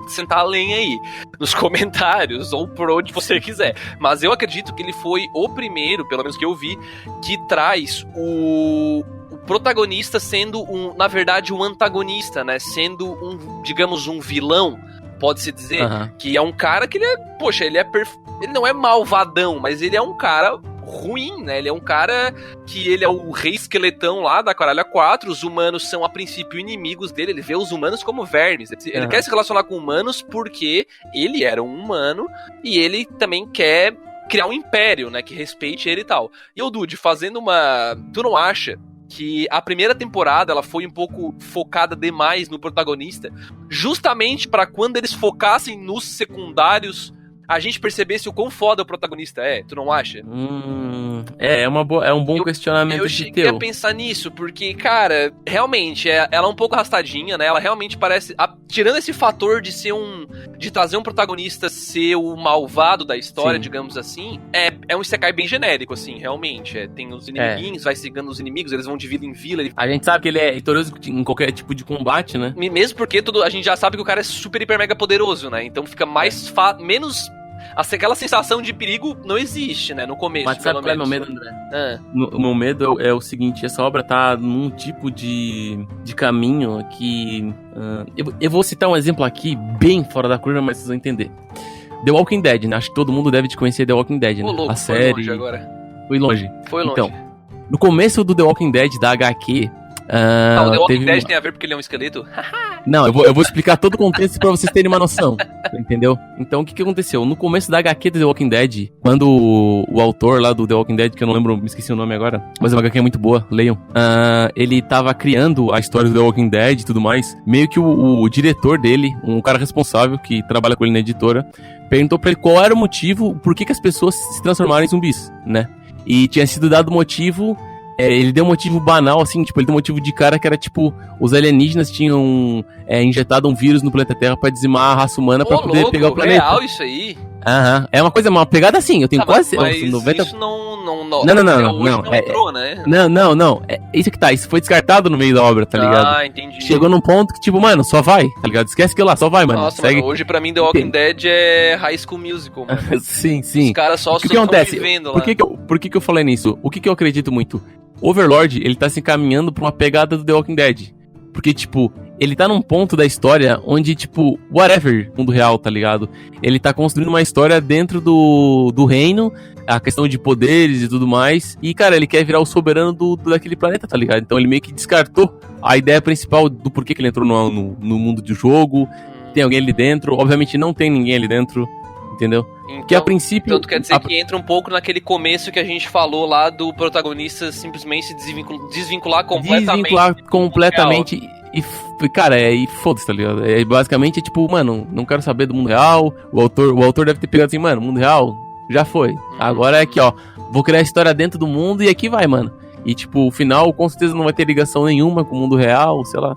sentar a lenha aí, nos comentários, ou por onde você quiser. Mas eu acredito que ele foi o primeiro, pelo menos que eu vi, que traz o protagonista sendo, na verdade, um antagonista, né? Sendo digamos, um vilão, pode-se dizer, que é um cara que ele não é malvadão, mas ele é um cara ruim, né? Ele é um cara que ele é o rei esqueletão lá da Caralha 4, os humanos são a princípio inimigos dele, ele vê os humanos como vermes, ele quer se relacionar com humanos porque ele era um humano e ele também quer criar um império, né, que respeite ele e tal. E o Dude, tu não acha que a primeira temporada ela foi um pouco focada demais no protagonista, justamente pra quando eles focassem nos secundários a gente percebesse o quão foda o protagonista é, tu não acha? É um bom questionamento. Eu cheguei a pensar nisso, porque, cara, realmente, ela é um pouco arrastadinha, né? Ela realmente parece, tirando esse fator de trazer um protagonista ser o malvado da história, digamos assim, é um isekai bem genérico, assim, realmente. Tem os inimiguinhos, vai seguindo os inimigos, eles vão de vila em vila. A gente sabe que ele é vitorioso em qualquer tipo de combate, né? Mesmo porque a gente já sabe que o cara é super, hiper, mega poderoso, né? Então fica menos... Aquela sensação de perigo não existe, né, no começo. Mas sabe qual é o meu medo, André? O meu medo é o seguinte, essa obra tá num tipo de caminho que... eu vou citar um exemplo aqui, bem fora da curva, mas vocês vão entender. The Walking Dead, né? Acho que todo mundo deve te conhecer The Walking Dead, né? Louco, a série... Foi longe agora. Foi longe. Então, longe. No começo do The Walking Dead, da HQ... o The Walking Dead tem a ver porque ele é um esqueleto? Não, eu vou explicar todo o contexto pra vocês terem uma noção, entendeu? Então, o que aconteceu? No começo da HQ do The Walking Dead, quando o autor lá do The Walking Dead, que eu não lembro, me esqueci o nome agora, mas é uma HQ muito boa, leiam. Ele tava criando a história do The Walking Dead e tudo mais, meio que o diretor dele, um cara responsável que trabalha com ele na editora, perguntou pra ele qual era o motivo, por que as pessoas se transformaram em zumbis, né? E tinha sido dado o motivo... ele deu um motivo banal, assim, tipo, ele deu um motivo de cara que era, tipo, os alienígenas tinham injetado um vírus no planeta Terra pra dizimar a raça humana pra poder pegar o planeta. Real isso aí? É uma pegada assim, eu tenho quase... Mas 90... isso não entrou, né? Não, isso que tá, isso foi descartado no meio da obra, tá ligado? Entendi. Chegou num ponto que, tipo, mano, só vai, tá ligado? Esquece que lá, só vai, mano. Nossa, mano, hoje pra mim The Walking Dead é High School Musical, mano. Sim. Os caras só estão vivendo lá. Por que eu falei nisso? O que eu acredito muito? Overlord, ele tá se encaminhando pra uma pegada do The Walking Dead. Porque, tipo, ele tá num ponto da história onde, tipo, whatever, mundo real, tá ligado? Ele tá construindo uma história dentro do reino, a questão de poderes e tudo mais. E, cara, ele quer virar o soberano daquele planeta, tá ligado? Então ele meio que descartou a ideia principal do porquê que ele entrou no mundo do jogo. Tem alguém ali dentro. Obviamente não tem ninguém ali dentro. Entendeu? Então, que a princípio... Então tu quer dizer que entra um pouco naquele começo que a gente falou lá do protagonista simplesmente se desvincular completamente. Desvincular completamente e, cara, e foda-se, tá ligado? Basicamente, tipo, mano, não quero saber do mundo real. O autor deve ter pegado assim, mano, mundo real já foi. Agora é aqui, ó, vou criar a história dentro do mundo e aqui vai, mano. E, tipo, o final com certeza não vai ter ligação nenhuma com o mundo real, sei lá.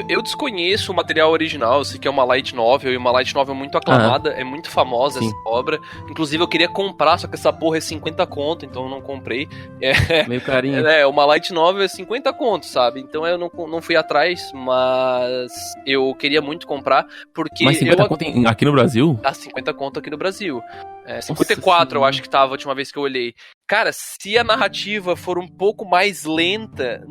Eu desconheço o material original, eu sei que é uma light novel, e uma light novel muito aclamada, é muito famosa essa obra. Inclusive eu queria comprar, só que essa porra é 50 conto, então eu não comprei. Meio carinho. Uma light novel é 50 conto, sabe? Então eu não fui atrás, mas eu queria muito comprar, porque... Mas 50 conto aqui no Brasil? 50 conto aqui no Brasil. 54 eu acho que tava a última vez que eu olhei. Cara, se a narrativa for um pouco mais lenta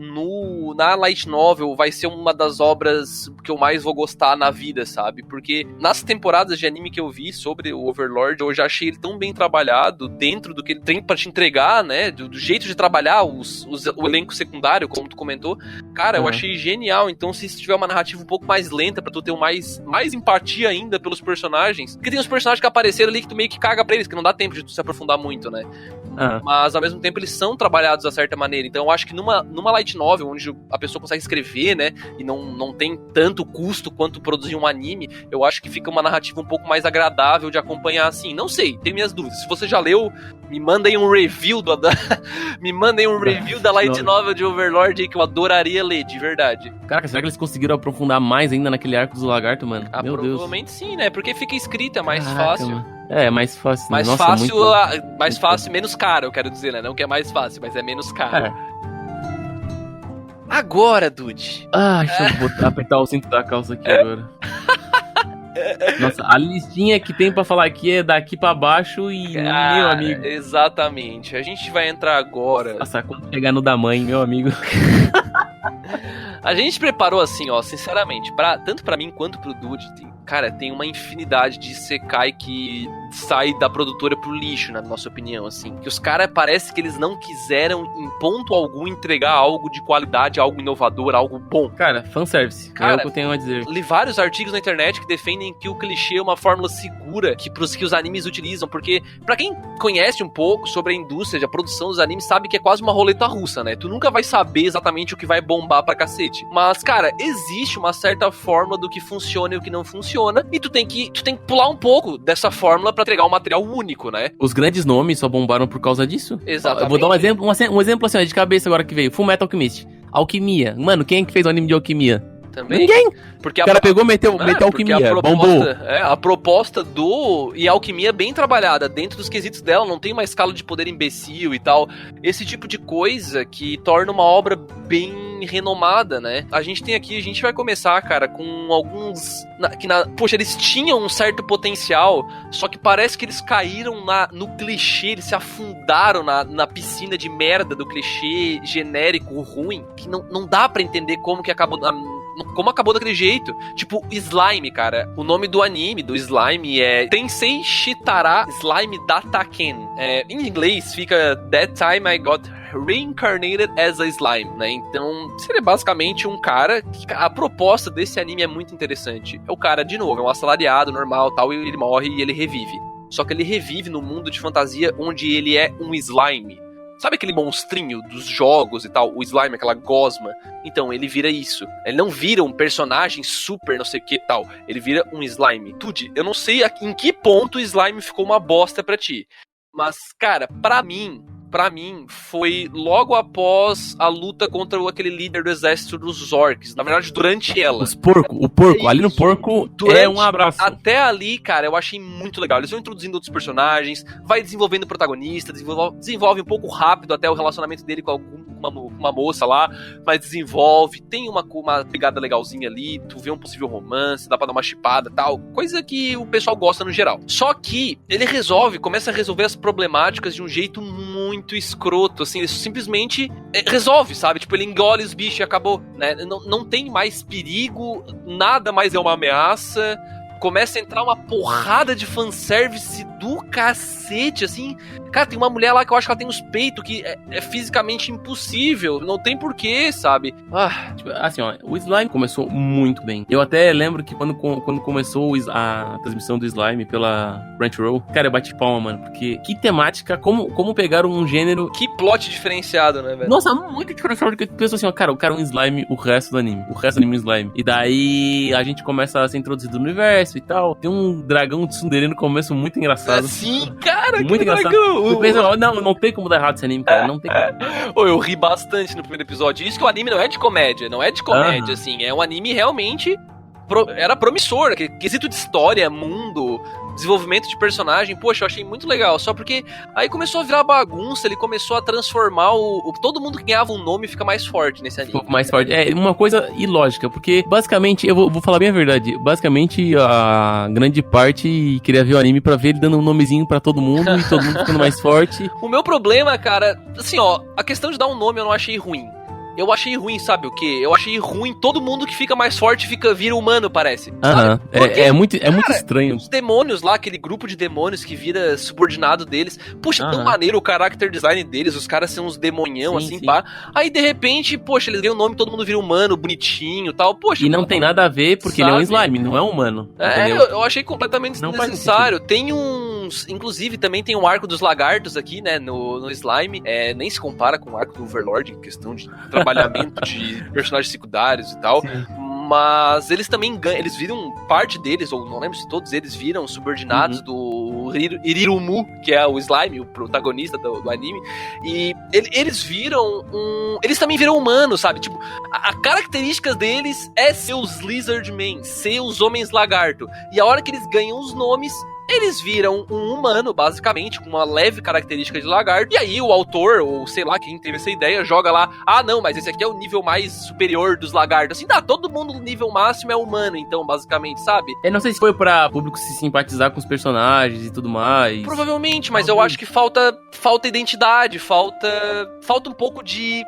na light novel, vai ser uma das obras que eu mais vou gostar na vida, sabe? Porque nas temporadas de anime que eu vi sobre o Overlord, eu já achei ele tão bem trabalhado dentro do que ele tem pra te entregar, né? Do jeito de trabalhar o elenco secundário, como tu comentou. Cara, eu achei genial. Então, se tiver uma narrativa um pouco mais lenta pra tu ter mais empatia ainda pelos personagens, porque tem os personagens que apareceram ali que tu meio que caga pra eles, que não dá tempo de tu se aprofundar muito, né? Mas ao mesmo tempo eles são trabalhados da certa maneira. Então eu acho que numa light novel, onde a pessoa consegue escrever, né, e não tem tanto custo quanto produzir um anime, eu acho que fica uma narrativa um pouco mais agradável de acompanhar, assim. Não sei, tenho minhas dúvidas. Se você já leu, me mandem um review me mandem um review da light novel de Overlord aí, que eu adoraria ler, de verdade. Caraca, será que eles conseguiram aprofundar mais ainda naquele arco do lagarto, mano? Meu Deus. Provavelmente sim, né? Porque fica escrito, é mais fácil. Mano. É, mais fácil. Mais Nossa, fácil, muito... mais fácil, menos caro, eu quero dizer, né? Não que é mais fácil, mas é menos caro. Agora, Dude. Deixa eu apertar o cinto da calça aqui agora. Nossa, a listinha que tem pra falar aqui é daqui pra baixo e, meu amigo... Exatamente. A gente vai entrar agora... Nossa, quando chegar no da mãe, meu amigo... A gente preparou assim, ó, sinceramente, tanto pra mim quanto pro Dude, cara, tem uma infinidade de isekai que sai da produtora pro lixo, na nossa opinião, assim. Que os caras, parece que eles não quiseram, em ponto algum, entregar algo de qualidade, algo inovador, algo bom. Cara, fanservice, é o que eu tenho a dizer. Li vários artigos na internet que defendem que o clichê é uma fórmula segura que os animes utilizam, porque pra quem conhece um pouco sobre a indústria de produção dos animes, sabe que é quase uma roleta russa, né? Tu nunca vai saber exatamente o que vai bombar pra cacete. Mas, cara, existe uma certa fórmula do que funciona e o que não funciona, e tu tem que pular um pouco dessa fórmula pra entregar um material único, né? Os grandes nomes só bombaram por causa disso? Exatamente. Eu vou dar um exemplo assim, ó, de cabeça agora que veio. Fullmetal Alchemist. Alquimia. Mano, quem é que fez o anime de alquimia? Também. Ninguém! Porque o cara pegou e meteu alquimia, bombou. A proposta e a alquimia bem trabalhada, dentro dos quesitos dela, não tem uma escala de poder imbecil e tal. Esse tipo de coisa que torna uma obra bem renomada, né? A gente vai começar, cara, com alguns... Poxa, eles tinham um certo potencial, só que parece que eles caíram no clichê, eles se afundaram na piscina de merda do clichê genérico ruim, que não dá pra entender como acabou daquele jeito. Tipo, Slime, cara. O nome do anime, do Slime, é Tensei Shitara Slime Dataken. Em inglês fica That Time I Got Reincarnated as a Slime, né? Então, seria basicamente um cara que a proposta desse anime é muito interessante. É o cara, de novo, é um assalariado normal, tal, e ele morre e ele revive. Só que ele revive num mundo de fantasia onde ele é um slime. Sabe aquele monstrinho dos jogos e tal? O slime, aquela gosma. Então, ele vira isso. Ele não vira um personagem super não sei o que tal. Ele vira um slime. Tude, eu não sei em que ponto o slime ficou uma bosta pra ti. Mas, cara, pra mim, foi logo após a luta contra aquele líder do exército dos orcs. Na verdade, durante ela. O porco. Ali no porco é um abraço. Até ali, cara, eu achei muito legal. Eles vão introduzindo outros personagens, vai desenvolvendo o protagonista, desenvolve um pouco rápido até o relacionamento dele com uma moça lá, mas desenvolve, tem uma pegada legalzinha ali, tu vê um possível romance, dá pra dar uma chipada e tal, coisa que o pessoal gosta no geral. Só que ele começa a resolver as problemáticas de um jeito muito escroto, assim, ele simplesmente resolve, sabe? Tipo, ele engole os bichos e acabou, né? Não tem mais perigo, nada mais é uma ameaça. Começa a entrar uma porrada de fanservice do cacete, assim. Cara, tem uma mulher lá que eu acho que ela tem uns peitos que é fisicamente impossível. Não tem porquê, sabe? Tipo, assim, ó, o Slime começou muito bem. Eu até lembro que quando começou a transmissão do Slime pela Crunchyroll, cara, eu bati palma, mano. Porque que temática, como pegaram um gênero... Que plot diferenciado, né, velho? Nossa, muito diferenciado. Porque pensou assim, ó, cara, o cara é um Slime, o resto do anime. O resto do anime é um Slime. E daí a gente começa a ser introduzido no universo e tal. Tem um dragão de tsundere no começo muito engraçado. Sim, cara, muito engraçado. Dragão. Tu pensa, não tem como dar errado esse anime, cara. Não tem como. Eu ri bastante no primeiro episódio. Isso que o anime não é de comédia, assim. É um anime realmente... era promissor, quesito de história, mundo, desenvolvimento de personagem, poxa, eu achei muito legal. Só porque aí começou a virar bagunça, ele começou a transformar todo mundo que ganhava um nome fica mais forte nesse anime. Um pouco mais forte. É uma coisa ilógica, porque basicamente, eu vou falar bem a verdade, basicamente a grande parte queria ver o anime pra ver ele dando um nomezinho pra todo mundo e todo mundo ficando mais forte. O meu problema, cara, assim, ó, a questão de dar um nome eu não achei ruim. Eu achei ruim, sabe o quê? Eu achei ruim todo mundo que fica mais forte vira humano, parece. Aham, é muito estranho. Os demônios lá, aquele grupo de demônios que vira subordinado deles. Poxa, tão maneiro o character design deles, os caras são uns demonhão, sim, assim, pá. Aí, de repente, poxa, eles ganham o nome, todo mundo vira humano, bonitinho e tal. Poxa, e não tem nada a ver, porque ele é um slime, não é humano. Eu achei completamente desnecessário. Tem uns... Inclusive, também tem um arco dos lagartos aqui, né, no slime. Nem se compara com o arco do Overlord, em questão de trabalhamento de personagens secundários e tal. Sim. Mas eles também ganham, eles viram parte deles, ou não lembro se todos eles viram subordinados do Irirumu, que é o slime, o protagonista do anime. E eles viram eles também viram humanos, sabe? Tipo, a característica deles é ser os Lizardmen, ser os homens lagarto. E a hora que eles ganham os nomes, eles viram um humano, basicamente, com uma leve característica de lagarto. E aí o autor, ou sei lá, quem teve essa ideia, joga lá, não, mas esse aqui é o nível mais superior dos lagartos. Assim, todo mundo no nível máximo é humano, então, basicamente, sabe? Eu não sei se foi pra público se simpatizar com os personagens e tudo mais. Provavelmente, mas eu acho que falta identidade, falta um pouco de...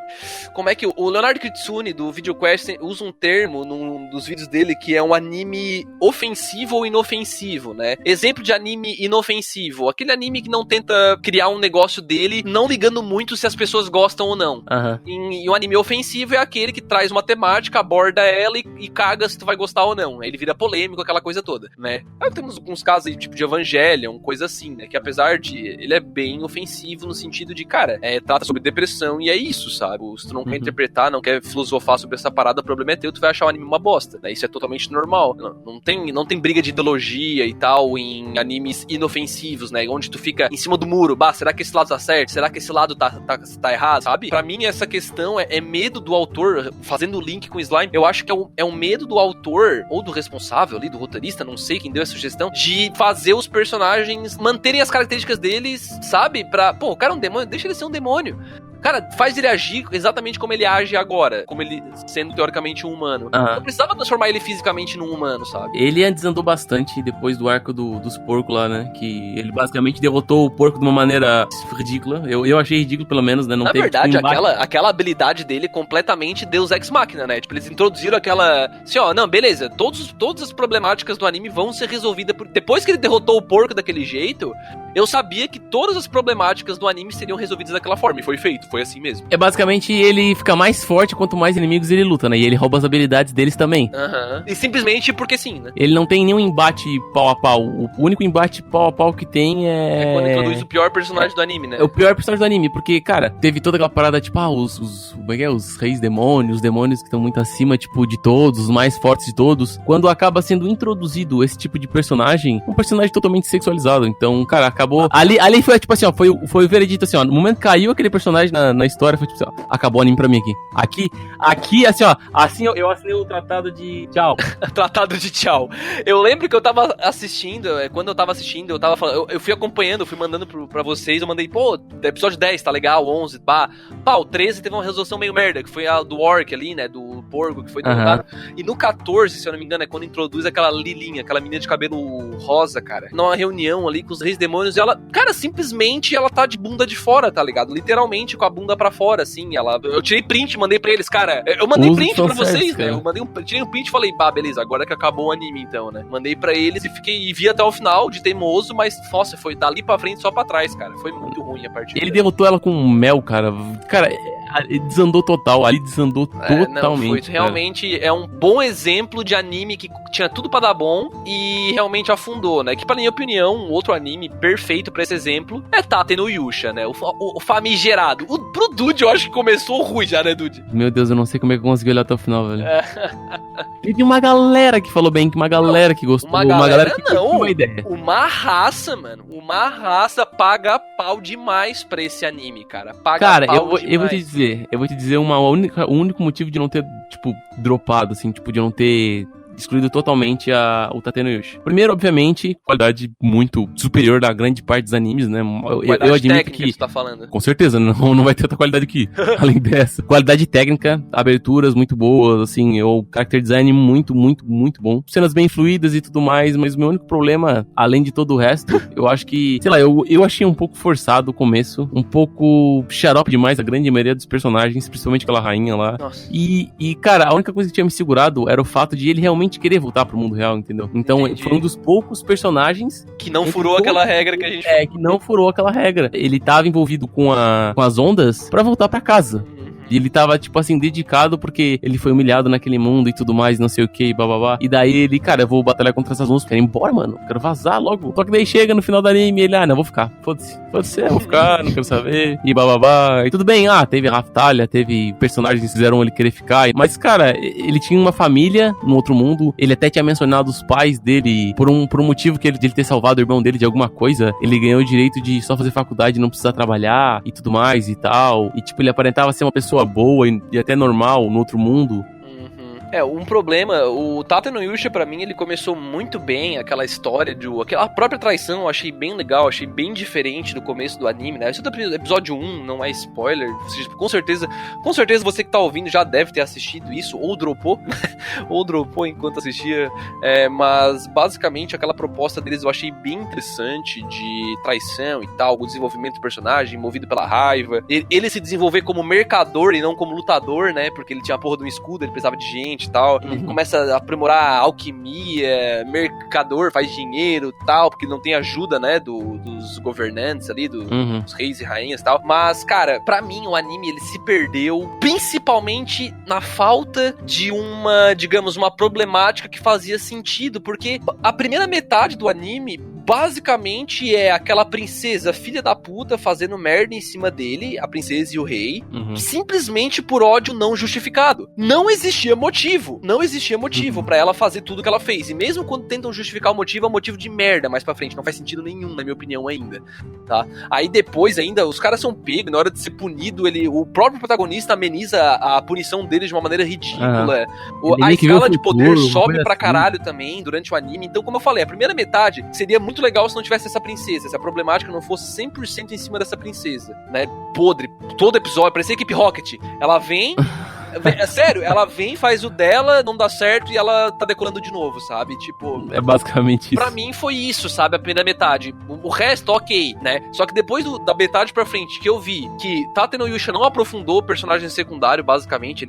Como é que... O Leonardo Kitsune, do VideoQuest, usa um termo num dos vídeos dele que é um anime ofensivo ou inofensivo, né? Exemplo de anime inofensivo, aquele anime que não tenta criar um negócio dele, não ligando muito se as pessoas gostam ou não. E o anime ofensivo é aquele que traz uma temática, aborda ela e caga se tu vai gostar ou não. Aí ele vira polêmico, aquela coisa toda, né? Aí temos alguns casos aí, tipo de Evangelion, coisa assim, né? Que apesar de... Ele é bem ofensivo no sentido de, cara, trata sobre depressão e é isso, sabe? Se tu não quer interpretar, não quer filosofar sobre essa parada, o problema é teu, tu vai achar o anime uma bosta, né? Isso é totalmente normal. Não tem briga de ideologia e tal em animes inofensivos, né? Onde tu fica em cima do muro. Será que esse lado tá certo? Será que esse lado tá errado? Sabe? Pra mim, essa questão é medo do autor, fazendo o link com o slime, eu acho que é um medo do autor, ou do responsável ali, do roteirista, não sei quem deu essa sugestão, de fazer os personagens manterem as características deles, sabe? O cara é um demônio, deixa ele ser um demônio. Cara, faz ele agir exatamente como ele age agora, como ele sendo teoricamente um humano. Não precisava transformar ele fisicamente num humano, sabe? Ele desandou bastante depois do arco dos porcos lá, né? Que ele basicamente derrotou o porco de uma maneira ridícula. Eu achei ridículo, pelo menos, né? Não Na teve, verdade, aquela habilidade dele é completamente Deus Ex Machina, né? Tipo, eles introduziram aquela... Assim, não, beleza, todas as problemáticas do anime vão ser resolvidas depois que ele derrotou o porco daquele jeito, eu sabia que todas as problemáticas do anime seriam resolvidas daquela forma, e foi feito. Foi assim mesmo. É basicamente ele fica mais forte quanto mais inimigos ele luta, né? E ele rouba as habilidades deles também. E simplesmente porque sim, né? Ele não tem nenhum embate pau a pau. O único embate pau a pau que tem é quando introduz o pior personagem do anime, né? É o pior personagem do anime, porque, cara, teve toda aquela parada, tipo, os reis demônios, os demônios que estão muito acima, tipo, de todos, os mais fortes de todos. Quando acaba sendo introduzido esse tipo de personagem, um personagem totalmente sexualizado. Então, cara, acabou... Ali foi, tipo assim, foi o veredito, assim, no momento que caiu aquele personagem na história, foi tipo assim, acabou o anime pra mim aqui, assim, eu assinei o tratado de tchau. Tratado de tchau. Eu lembro que eu tava assistindo, quando eu tava assistindo, eu tava falando, eu fui acompanhando, eu fui mandando pra vocês, eu mandei, episódio 10, tá legal, 11, o 13 teve uma resolução meio merda, que foi a do Orc ali, né, do porco, que foi derrotado, e no 14, se eu não me engano, é quando introduz aquela Lilinha, aquela menina de cabelo rosa, cara, numa reunião ali com os reis demônios, e ela, cara, simplesmente ela tá de bunda de fora, tá ligado? Literalmente com a bunda pra fora, assim, eu tirei print, mandei pra eles, cara, eu mandei print pra vocês, né, tirei um print e falei, beleza, agora que acabou o anime, então, né, mandei pra eles e vi até o final, de teimoso, mas, nossa, foi dali pra frente só pra trás, cara, foi muito ruim a partir Ele derrotou ela com mel, cara, desandou total, ali desandou totalmente. Não, foi, realmente é um bom exemplo de anime que tinha tudo pra dar bom e realmente afundou, né, que pra minha opinião, um outro anime perfeito pra esse exemplo é Tate no Yusha, né, o famigerado, pro Dude eu acho que começou ruim já, né, Dude? Meu Deus, eu não sei como é que eu consegui olhar até o final, velho. Teve uma galera que falou bem, uma galera que gostou, uma galera que não, uma ideia. Uma raça, mano, paga pau demais pra esse anime, cara. Cara, eu vou te dizer o único motivo de não ter, tipo, dropado, assim, tipo, de não ter excluído totalmente o Tate no Yoshi. Primeiro, obviamente, qualidade muito superior da grande parte dos animes, né? Eu admito que você tá falando. Com certeza, não vai ter outra qualidade aqui, além dessa. Qualidade técnica, aberturas muito boas, assim, o character design muito, muito, muito bom. Cenas bem fluídas e tudo mais, mas o meu único problema, além de todo o resto, eu acho que, sei lá, eu achei um pouco forçado o começo, um pouco xarope demais a grande maioria dos personagens, principalmente aquela rainha lá. Nossa. E, cara, a única coisa que tinha me segurado era o fato de ele realmente querer voltar pro mundo real, entendeu? Então, Entendi. Foi um dos poucos personagens que não furou aquela regra que a gente... que não furou aquela regra. Ele tava envolvido com as ondas pra voltar pra casa. E ele tava, tipo assim, dedicado porque ele foi humilhado naquele mundo e tudo mais, não sei o que, bababá. E daí ele, cara, eu vou batalhar contra essas ondas, quero ir embora, mano. Quero vazar logo. Só que daí chega no final do anime e ele, não, vou ficar. Foda-se, eu vou ficar, não quero saber. E bababá. E tudo bem, teve a Raftalia, teve personagens que fizeram ele querer ficar. Mas, cara, ele tinha uma família no outro mundo. Ele até tinha mencionado os pais dele por um motivo de ele ter salvado o irmão dele de alguma coisa. Ele ganhou o direito de só fazer faculdade e não precisar trabalhar e tudo mais e tal. E, tipo, ele aparentava ser uma pessoa boa e até normal no outro mundo. Um problema, o Tate no Yusha, pra mim, ele começou muito bem, aquela história aquela própria traição, eu achei bem legal, achei bem diferente do começo do anime, né? Esse é o episódio 1, não é spoiler, com certeza você que tá ouvindo já deve ter assistido isso, ou dropou, enquanto assistia, mas basicamente aquela proposta deles eu achei bem interessante, de traição e tal, o desenvolvimento do personagem, movido pela raiva, ele se desenvolver como mercador e não como lutador, né? Porque ele tinha a porra de um escudo, ele precisava de gente e tal, começa a aprimorar a alquimia, mercador, faz dinheiro e tal, porque não tem ajuda, né, dos governantes ali, dos reis e rainhas e tal, mas, cara, pra mim o anime, ele se perdeu, principalmente na falta de uma problemática que fazia sentido, porque a primeira metade do anime basicamente é aquela princesa filha da puta fazendo merda em cima dele, a princesa e o rei, simplesmente por ódio não justificado. Não existia motivo pra ela fazer tudo que ela fez. E mesmo quando tentam justificar o motivo, é um motivo de merda mais pra frente. Não faz sentido nenhum, na minha opinião, ainda. Tá? Aí depois ainda, os caras são pegos, na hora de ser punido, o próprio protagonista ameniza a punição dele de uma maneira ridícula. A escala de poder sobe pra caralho também durante o anime. Então, como eu falei, a primeira metade seria muito legal se não tivesse essa princesa, se a problemática não fosse 100% em cima dessa princesa, né? Podre. Todo episódio, parecia Equipe Rocket. Ela vem... Sério, ela vem, faz o dela, não dá certo e ela tá decorando de novo, sabe? Tipo... É basicamente isso. Pra mim foi isso, sabe? A primeira metade. O resto, ok, né? Só que depois da metade pra frente, que eu vi que Tate no Yusha não aprofundou o personagem secundário, basicamente.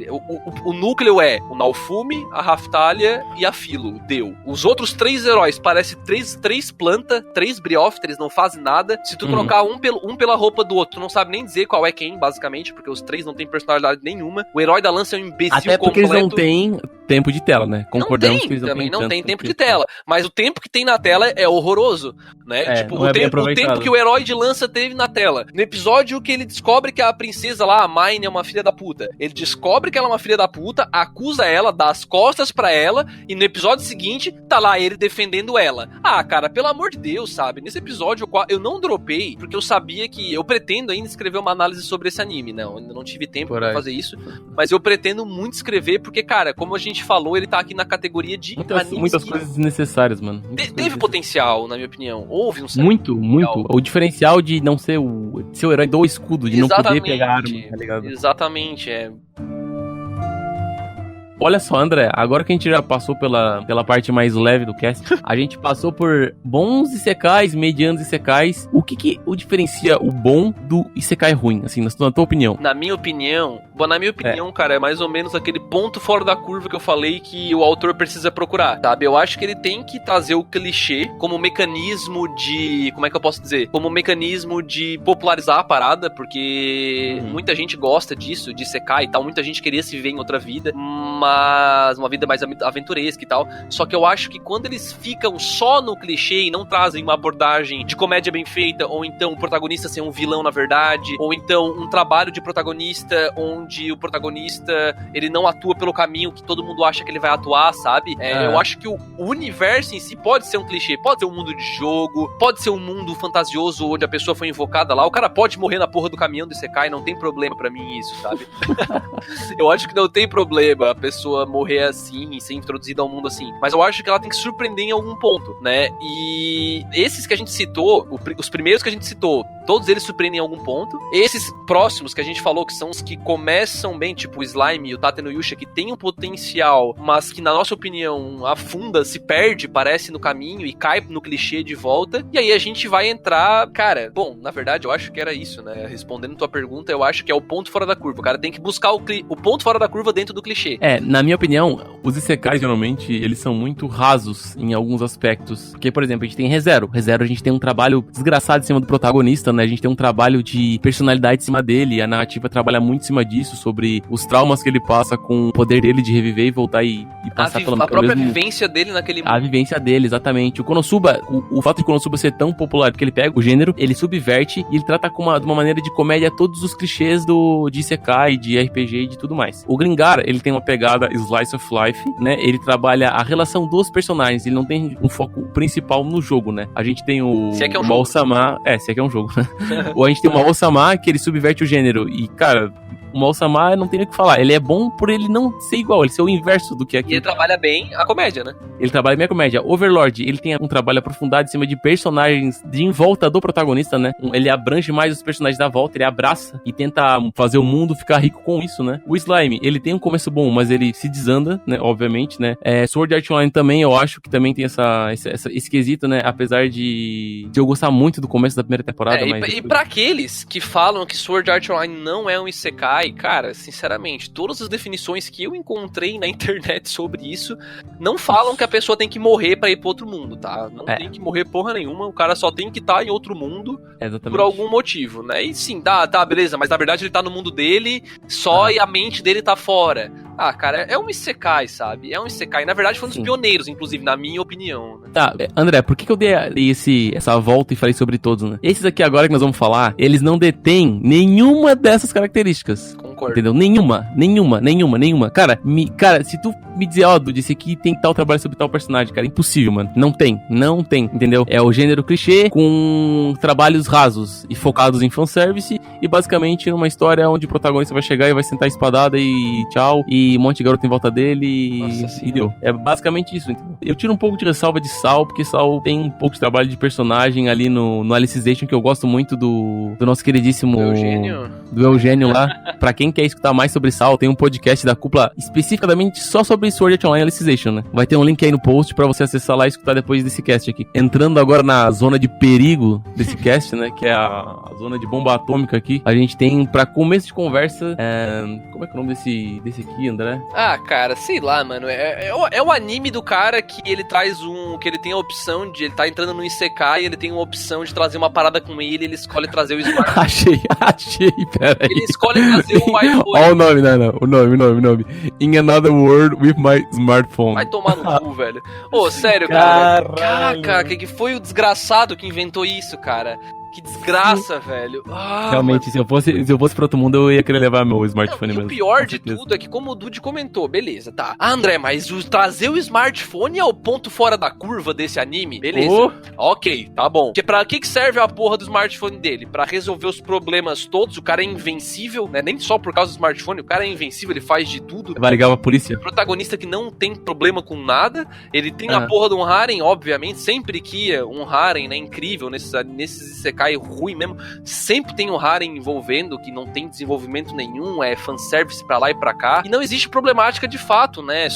O núcleo é o Naofumi, a Raftalia e a Filo. Deu. Os outros 3 heróis parecem 3 plantas, 3 briófiteres, não fazem nada. Se tu trocar um pela roupa do outro, tu não sabe nem dizer qual é quem, basicamente, porque os 3 não têm personalidade nenhuma. O herói da lança é um imbecil completo. Até porque eles não têm tempo de tela, né? Concordamos que eles não tem tempo de tela. Mas o tempo que tem na tela é horroroso, né? Tipo, o tempo que o herói de lança teve na tela. No episódio que ele descobre que a princesa lá, a Mine, é uma filha da puta. Ele descobre que ela é uma filha da puta, acusa ela, dá as costas pra ela, e no episódio seguinte, tá lá ele defendendo ela. Cara, pelo amor de Deus, sabe? Nesse episódio eu não dropei, porque eu sabia que... Eu pretendo ainda escrever uma análise sobre esse anime, não. Ainda não tive tempo pra fazer isso, mas eu pretendo muito escrever, porque, cara, como a gente falou, ele tá aqui na categoria de muitas coisas desnecessárias, mano. Teve potencial, na minha opinião. Houve um certo muito. O diferencial de não ser o herói do escudo, de não poder pegar arma, tá ligado? Exatamente, Olha só, André, agora que a gente já passou pela parte mais leve do cast, a gente passou por bons isekais, medianos isekais. O que o diferencia o bom do isekai ruim, assim, na tua opinião? Na minha opinião, cara, é mais ou menos aquele ponto fora da curva que eu falei que o autor precisa procurar, sabe? Eu acho que ele tem que trazer o clichê como mecanismo de... Como é que eu posso dizer? Como mecanismo de popularizar a parada, porque muita gente gosta disso, de isekai e tal, muita gente queria se ver em outra vida, mas uma vida mais aventuresca e tal. Só que eu acho que quando eles ficam só no clichê e não trazem uma abordagem de comédia bem feita, ou então o protagonista ser um vilão na verdade, ou então um trabalho de protagonista onde onde o protagonista, ele não atua pelo caminho que todo mundo acha que ele vai atuar, sabe? Eu acho que o universo em si pode ser um clichê, pode ser um mundo de jogo, pode ser um mundo fantasioso onde a pessoa foi invocada lá, o cara pode morrer na porra do caminhão do Isekai, não tem problema pra mim isso, sabe? Eu acho que não tem problema a pessoa morrer assim e ser introduzida ao mundo assim, mas eu acho que ela tem que surpreender em algum ponto, né? E esses que a gente citou, os primeiros que a gente citou, todos eles surpreendem em algum ponto. Esses próximos que a gente falou, que são os que começam bem, tipo o Slime e o Tate no Yusha, que tem um potencial, mas que na nossa opinião afunda, se perde, parece no caminho e cai no clichê de volta. E aí a gente vai entrar, cara, bom, na verdade eu acho que era isso, né? Respondendo tua pergunta, eu acho que é o ponto fora da curva. O cara tem que buscar o ponto fora da curva dentro do clichê. Na minha opinião, os isekais geralmente, eles são muito rasos em alguns aspectos. Porque, por exemplo, a gente tem ReZero. ReZero a gente tem um trabalho desgraçado em cima do protagonista, né? A gente tem um trabalho de personalidade em cima dele, a narrativa trabalha muito em cima disso, sobre os traumas que ele passa com o poder dele de reviver e voltar e passar a própria vivência dele naquele mundo. A vivência dele, exatamente. O Konosuba, o fato de Konosuba ser tão popular, porque ele pega o gênero, ele subverte e ele trata de uma maneira de comédia todos os clichês de Isekai, de RPG e de tudo mais. O Gringar, ele tem uma pegada slice of life, né? Ele trabalha a relação dos personagens, ele não tem um foco principal no jogo, né? A gente tem o Se é que é um Mao-sama, se é que é um jogo, né? Ou a gente tem o Mao-sama, que ele subverte o gênero e, cara, o Mao-sama não tem o que falar. Ele é bom por ele não ser igual, ele ser o inverso do que é aqui. E ele trabalha bem a comédia, né? Ele trabalha bem a comédia. Overlord, ele tem um trabalho aprofundado em cima de personagens em volta do protagonista, né? Ele abrange mais os personagens da volta, ele abraça e tenta fazer o mundo ficar rico com isso, né? O Slime, ele tem um começo bom, mas ele se desanda, né? Obviamente, né? Sword Art Online também, eu acho que também tem esse quesito, né? Apesar de eu gostar muito do começo da primeira temporada. E pra aqueles que falam que Sword Art Online não é um Isekai, cara, sinceramente, todas as definições que eu encontrei na internet sobre isso não falam que a pessoa tem que morrer pra ir pro outro mundo, tá? Não tem que morrer porra nenhuma, o cara só tem que estar em outro mundo por algum motivo, né? E sim, tá, beleza, mas na verdade ele tá no mundo dele só e a mente dele tá fora. Ah, cara, é um Isekai, sabe? É um Isekai. Na verdade, foi um dos pioneiros, inclusive, na minha opinião. Né? Tá, André, por que eu dei essa volta e falei sobre todos, né? Esses aqui agora que nós vamos falar, eles não detêm nenhuma dessas características. Concordo. Entendeu? Nenhuma. Cara, se tu me dizer, disse aqui tem tal trabalho sobre tal personagem, cara, impossível, mano. Não tem, entendeu? É o gênero clichê com trabalhos rasos e focados em fanservice e basicamente numa história onde o protagonista vai chegar e vai sentar a espadada e tchau, e um monte de garoto em volta dele e deu. É basicamente isso, entendeu? Eu tiro um pouco de ressalva de Sal, porque Sal tem um pouco de trabalho de personagem ali no Alicization, que eu gosto muito do nosso queridíssimo do Eugênio lá. Pra quem quer escutar mais sobre Sal, tem um podcast da Cúpula especificamente só sobre Sword Art Online Alicization, né? Vai ter um link aí no post pra você acessar lá e escutar depois desse cast aqui. Entrando agora na zona de perigo desse cast, né? Que é a zona de bomba atômica aqui. A gente tem, pra começo de conversa, como é que é o nome desse aqui, André? Ah, cara, sei lá, mano. É o anime do cara que ele traz que ele tem a opção de... Ele tá entrando no Isekai e ele tem uma opção de trazer uma parada com ele escolhe trazer o smartphone. Achei, peraí. Ele escolhe trazer o iPhone. Ó o nome, não. O nome. In another world with my smartphone. Vai tomar no cu, velho. Ô, sério, cara. Caralho. Caraca, que foi o desgraçado que inventou isso, cara? Que desgraça, velho. Realmente, se eu fosse pra outro mundo, eu ia querer levar meu smartphone mesmo. O pior de tudo é que, como o Dude comentou, beleza, tá. André, mas trazer o smartphone é o ponto fora da curva desse anime? Beleza. Ok, tá bom. Porque pra que serve a porra do smartphone dele? Pra resolver os problemas todos? O cara é invencível, né? Nem só por causa do smartphone, o cara é invencível, ele faz de tudo. Vai ligar pra polícia. Protagonista que não tem problema com nada. Ele tem a porra de um harem, obviamente. Sempre que um harem, né? Incrível nesses Isekai ruim mesmo, sempre tem um harem envolvendo que não tem desenvolvimento nenhum, é fanservice pra lá e pra cá, e não existe problemática de fato, né?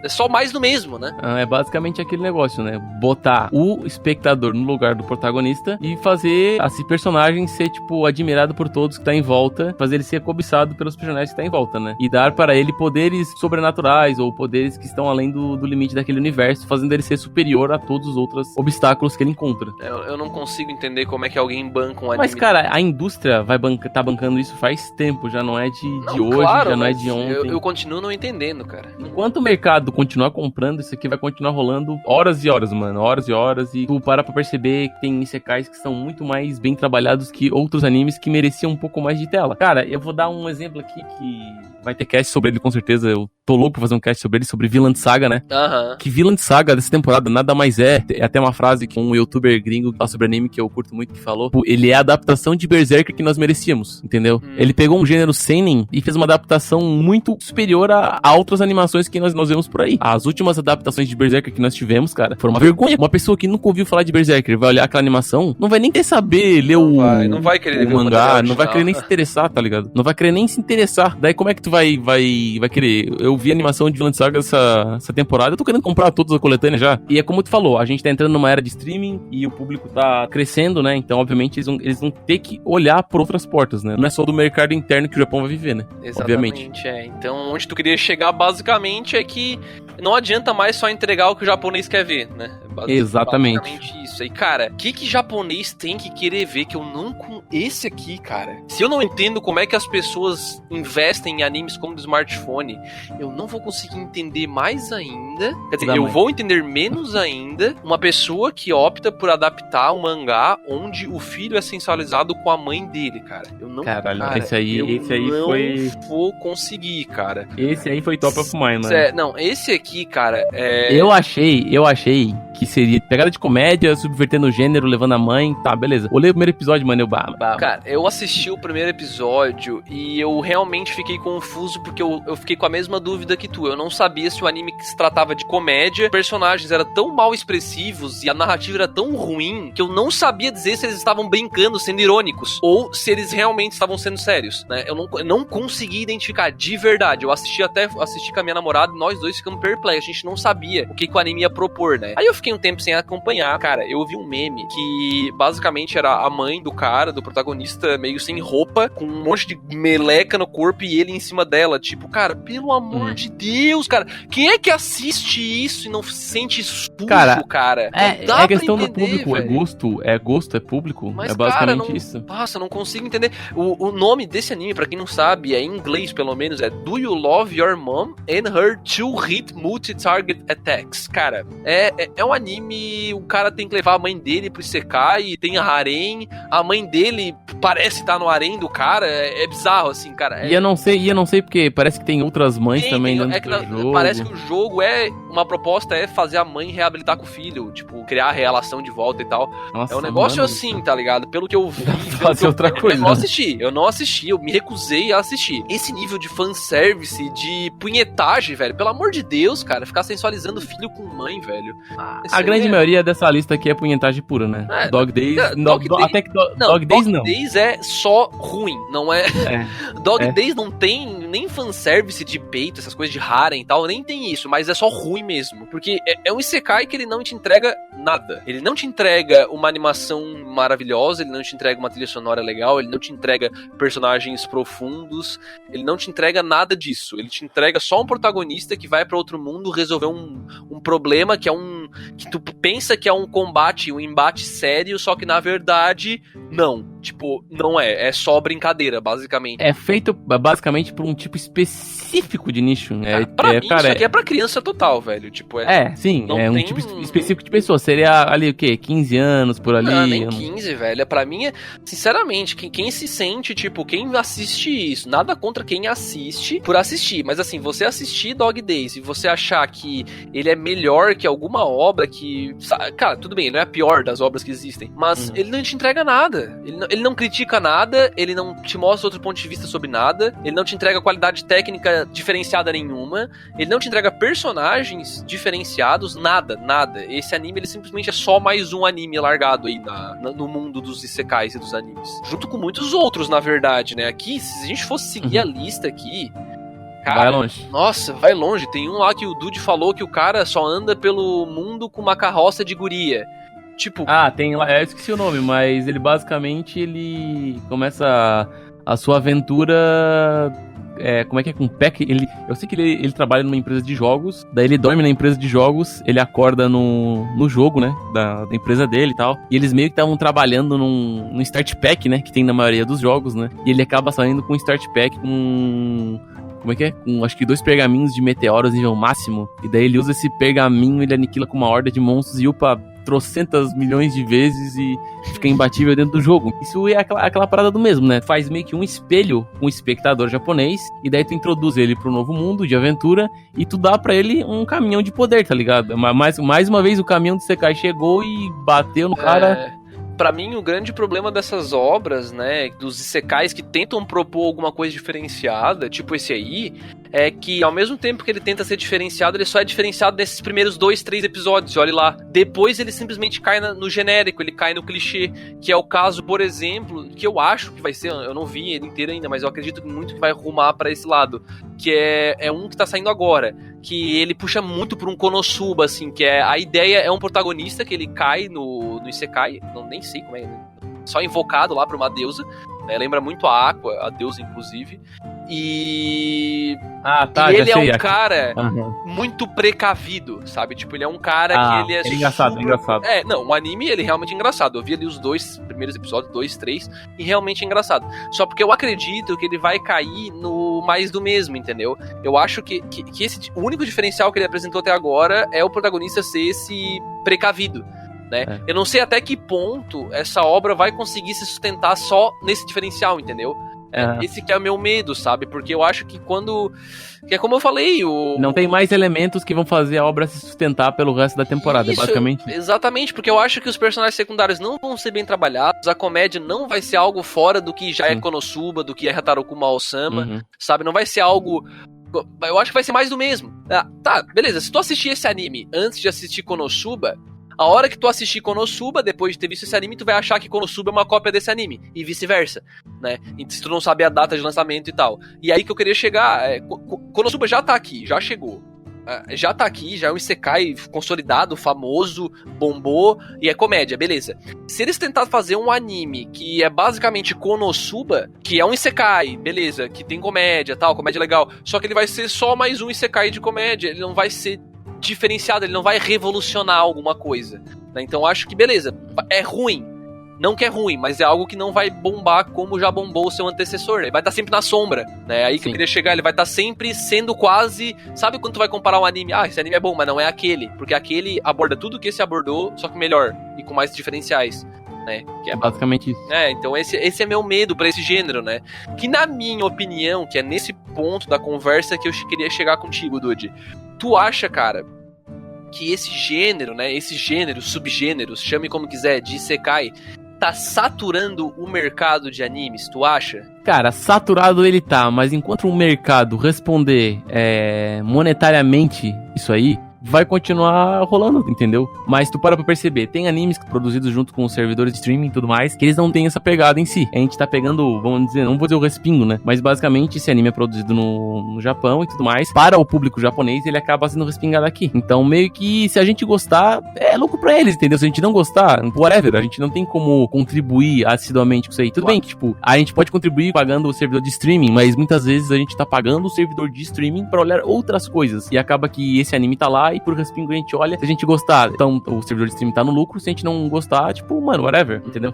É só mais do mesmo, né? É basicamente aquele negócio, né? Botar o espectador no lugar do protagonista e fazer esse personagem ser, tipo, admirado por todos que tá em volta, fazer ele ser cobiçado pelos personagens que tá em volta, né? E dar para ele poderes sobrenaturais ou poderes que estão além do limite daquele universo, fazendo ele ser superior a todos os outros obstáculos que ele encontra. Eu não consigo entender como é que alguém banca um anime. Mas, cara, a indústria tá bancando isso faz tempo, já não é de hoje, claro, já não é de ontem. Eu continuo não entendendo, cara. Enquanto o mercado mercado continuar comprando, isso aqui vai continuar rolando horas e horas, mano. Horas e horas. E tu para pra perceber que tem isekais que são muito mais bem trabalhados que outros animes que mereciam um pouco mais de tela. Cara, eu vou dar um exemplo aqui que vai ter cast sobre ele com certeza. Eu tô louco pra fazer um cast sobre ele, sobre Vinland Saga, né? Que Vinland Saga dessa temporada nada mais é até uma frase que um youtuber gringo que fala sobre anime que eu curto muito que falou, ele é a adaptação de Berserker que nós merecíamos, entendeu? Ele pegou um gênero seinen e fez uma adaptação muito superior a outras animações que nós vemos por aí. As últimas adaptações de Berserker que nós tivemos, cara, foram uma vergonha. Uma pessoa que nunca ouviu falar de Berserker vai olhar aquela animação, não vai nem querer saber ler não vai querer o mangá, não vai querer nem se interessar, tá ligado? Não vai querer nem se interessar. Daí como é que tu vai querer? Eu vi a animação de Vinland Saga essa temporada, eu tô querendo comprar todas as coletâneas já. E é como tu falou, a gente tá entrando numa era de streaming e o público tá crescendo, né? Então, obviamente, eles vão ter que olhar por outras portas, né? Não é só do mercado interno que o Japão vai viver, né? Exatamente, obviamente. Então, onde tu queria chegar, basicamente, é que não adianta mais só entregar o que o japonês quer ver, né? Exatamente. Basicamente isso. E, cara, o que japonês tem que querer ver que eu não... Esse aqui, cara, se eu não entendo como é que as pessoas investem em animes como do smartphone, eu não vou conseguir entender mais ainda. Quer dizer, eu vou entender menos ainda uma pessoa que opta por adaptar um mangá onde o filho é sensualizado com a mãe dele, cara. Eu não... Caralho, cara, esse aí foi... não vou conseguir, cara. Esse aí foi top of mind, né? Não, esse aqui, cara, Eu achei que seria pegada de comédia, subvertendo o gênero, levando a mãe, tá, beleza. Olhei o primeiro episódio, mano, Cara, eu assisti o primeiro episódio e eu realmente fiquei confuso porque eu fiquei com a mesma dúvida que tu. Eu não sabia se o anime se tratava de comédia, os personagens eram tão mal expressivos e a narrativa era tão ruim que eu não sabia dizer se eles estavam brincando, sendo irônicos, ou se eles realmente estavam sendo sérios, né? Eu não consegui identificar de verdade. Eu assisti com a minha namorada e nós dois ficamos perplexos. A gente não sabia o que o anime ia propor, né? Aí eu fiquei um tempo sem acompanhar. Cara, eu vi um meme que basicamente era a mãe do cara, do protagonista, meio sem roupa, com um monte de meleca no corpo e ele em cima dela. Tipo, cara, pelo amor de Deus, cara, quem é que assiste isso e não se sente sujo, cara? É questão do público, véio. É gosto, é público. Mas, é basicamente cara, isso. Nossa, não consigo entender. O nome desse anime, pra quem não sabe, é em inglês pelo menos, é Do You Love Your Mom and Her Two Hit Multi-Target Attacks? Cara, é um anime, o cara tem que levar a mãe dele pro Isekai e tem a harém, a mãe dele parece estar no harém do cara, é bizarro assim, cara. E eu não sei porque parece que tem outras mães também dentro do jogo. Parece que o jogo uma proposta é fazer a mãe reabilitar com o filho, tipo, criar a relação de volta e tal. Nossa, é um negócio assim, tá ligado? Pelo que eu vi, fazer outra coisa. Eu não assisti, eu me recusei a assistir. Esse nível de fanservice, de punhetagem, velho, pelo amor de Deus, cara, ficar sensualizando filho com mãe, velho. A grande maioria dessa lista aqui é punhetagem pura, né? Dog Days, Dog Days é só ruim, não é? Dog Days não tem nem fanservice de peito, essas coisas de harem e tal, nem tem isso, mas é só ruim mesmo. Porque é um isekai que ele não te entrega nada. Ele não te entrega uma animação maravilhosa, ele não te entrega uma trilha sonora legal, ele não te entrega personagens profundos, ele não te entrega nada disso. Ele te entrega só um protagonista que vai pra outro mundo resolver um problema que que tu pensa que é um combate, um embate sério, só que na verdade, não. Tipo, não é. É só brincadeira, basicamente. É feito basicamente por um tipo específico de nicho. Pra mim, isso aqui é pra criança total, velho. Tipo, sim. É um tipo específico de pessoa. Seria ali o quê? 15 anos por ali? Não, nem 15, velho. Pra mim, sinceramente, quem se sente, tipo, quem assiste isso, nada contra quem assiste por assistir. Mas assim, você assistir Dog Days e você achar que ele é melhor que alguma obra que... Cara, tudo bem, ele não é a pior das obras que existem, mas ele não te entrega nada. Ele não critica nada, ele não te mostra outro ponto de vista sobre nada, ele não te entrega qualidade técnica diferenciada nenhuma, ele não te entrega personagens diferenciados, nada. Esse anime, ele simplesmente é só mais um anime largado aí no mundo dos isekais e dos animes. Junto com muitos outros, na verdade, né? Aqui, se a gente fosse seguir a lista aqui... Cara, vai longe. Nossa, vai longe. Tem um lá que o Dude falou que o cara só anda pelo mundo com uma carroça de guria. Tipo... tem lá, eu esqueci o nome, mas ele basicamente, ele começa a sua aventura... como é que é com o Peck? Eu sei que ele trabalha numa empresa de jogos, daí ele dorme na empresa de jogos, ele acorda no jogo, né, da empresa dele e tal, e eles meio que estavam trabalhando num start pack, né, que tem na maioria dos jogos, né, e ele acaba saindo com um start pack com como é que é? Com acho que 2 pergaminhos de meteoros nível máximo. E daí ele usa esse pergaminho, ele aniquila com uma horda de monstros e upa trocentas milhões de vezes e fica imbatível dentro do jogo. Isso é aquela parada do mesmo, né? Faz meio que um espelho com o espectador japonês e daí tu introduz ele pro novo mundo de aventura e tu dá pra ele um caminhão de poder, tá ligado? Mais uma vez o caminhão do Isekai chegou e bateu no cara. Pra mim, o grande problema dessas obras, né, dos isekais que tentam propor alguma coisa diferenciada, tipo esse aí, é que ao mesmo tempo que ele tenta ser diferenciado, ele só é diferenciado nesses primeiros 2, 3 episódios, olha lá. Depois ele simplesmente cai no genérico, ele cai no clichê, que é o caso, por exemplo, que eu acho que vai ser, eu não vi ele inteiro ainda, mas eu acredito muito que vai rumar pra esse lado, que é um que tá saindo agora, que ele puxa muito por um Konosuba, assim, que é, a ideia é um protagonista que ele cai no Isekai, nem sei como é, só invocado lá pra uma deusa, né, lembra muito a Aqua, a deusa inclusive, e ele é um cara muito precavido, sabe, tipo, ele é um cara que ele é engraçado. Não, o anime ele é realmente engraçado, eu vi ali os 2 primeiros episódios, 2, 3, e realmente é engraçado, só porque eu acredito que ele vai cair no mais do mesmo, entendeu? Eu acho que o único diferencial que ele apresentou até agora é o protagonista ser esse precavido, né? Eu não sei até que ponto essa obra vai conseguir se sustentar só nesse diferencial, entendeu? Esse que é o meu medo, sabe? Porque eu acho que que é como eu falei, não tem mais elementos que vão fazer a obra se sustentar pelo resto da temporada, isso, basicamente. Exatamente, porque eu acho que os personagens secundários não vão ser bem trabalhados, a comédia não vai ser algo fora do que já é Konosuba, do que é Hatarokuma Osama, sabe? Não vai ser algo... Eu acho que vai ser mais do mesmo. Tá, beleza, se tu assistir esse anime antes de assistir Konosuba, a hora que tu assistir Konosuba, depois de ter visto esse anime, tu vai achar que Konosuba é uma cópia desse anime, e vice-versa, né? E se tu não sabe a data de lançamento e tal. E aí que eu queria chegar, Konosuba já tá aqui, já chegou. Já tá aqui, já é um isekai consolidado, famoso, bombou, e é comédia, beleza. Se eles tentarem fazer um anime que é basicamente Konosuba, que é um isekai, beleza, que tem comédia, tal, comédia legal, só que ele vai ser só mais um isekai de comédia, ele não vai ser diferenciado, ele não vai revolucionar alguma coisa, né? Então acho que beleza, é ruim, não que é ruim, mas é algo que não vai bombar como já bombou o seu antecessor, ele vai estar sempre na sombra, né? Aí que eu queria chegar, ele vai estar sempre sendo quase, sabe quando tu vai comparar um anime, esse anime é bom, mas não é aquele, porque aquele aborda tudo que esse abordou, só que melhor, e com mais diferenciais, né? Que é basicamente isso. Então esse é meu medo pra esse gênero, né? Que na minha opinião, que é nesse ponto da conversa que eu queria chegar contigo, Dude. Tu acha, cara, que esse gênero, né? Esse gênero, subgêneros, chame como quiser, de Isekai, tá saturando o mercado de animes, tu acha? Cara, saturado ele tá, mas enquanto o mercado responder monetariamente isso aí, vai continuar rolando, entendeu? Mas tu para pra perceber, tem animes produzidos junto com os servidores de streaming e tudo mais, que eles não têm essa pegada em si. A gente tá pegando, vamos dizer, não vou dizer o respingo, né? Mas basicamente esse anime é produzido no Japão e tudo mais. Para o público japonês, ele acaba sendo respingado aqui. Então meio que se a gente gostar, é louco pra eles, entendeu? Se a gente não gostar, whatever, a gente não tem como contribuir assiduamente com isso aí. Tudo bem que, tipo, a gente pode contribuir pagando o servidor de streaming, mas muitas vezes a gente tá pagando o servidor de streaming pra olhar outras coisas. E acaba que esse anime tá lá e por respingo a gente olha, se a gente gostar, então o servidor de streaming tá no lucro, se a gente não gostar, tipo, mano, whatever, entendeu?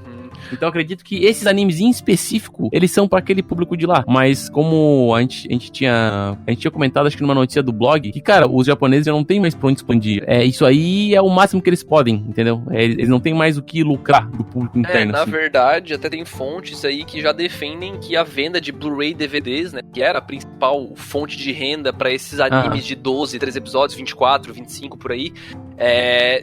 Então eu acredito que esses animes em específico, eles são pra aquele público de lá, mas como a gente tinha comentado, acho que numa notícia do blog, que, cara, os japoneses já não tem mais pra onde expandir, isso aí é o máximo que eles podem, entendeu? Eles não tem mais o que lucrar do público interno. Na verdade, até tem fontes aí que já defendem que a venda de Blu-ray DVDs, né, que era a principal fonte de renda pra esses animes de 12, 13 episódios, 24, 25 por aí,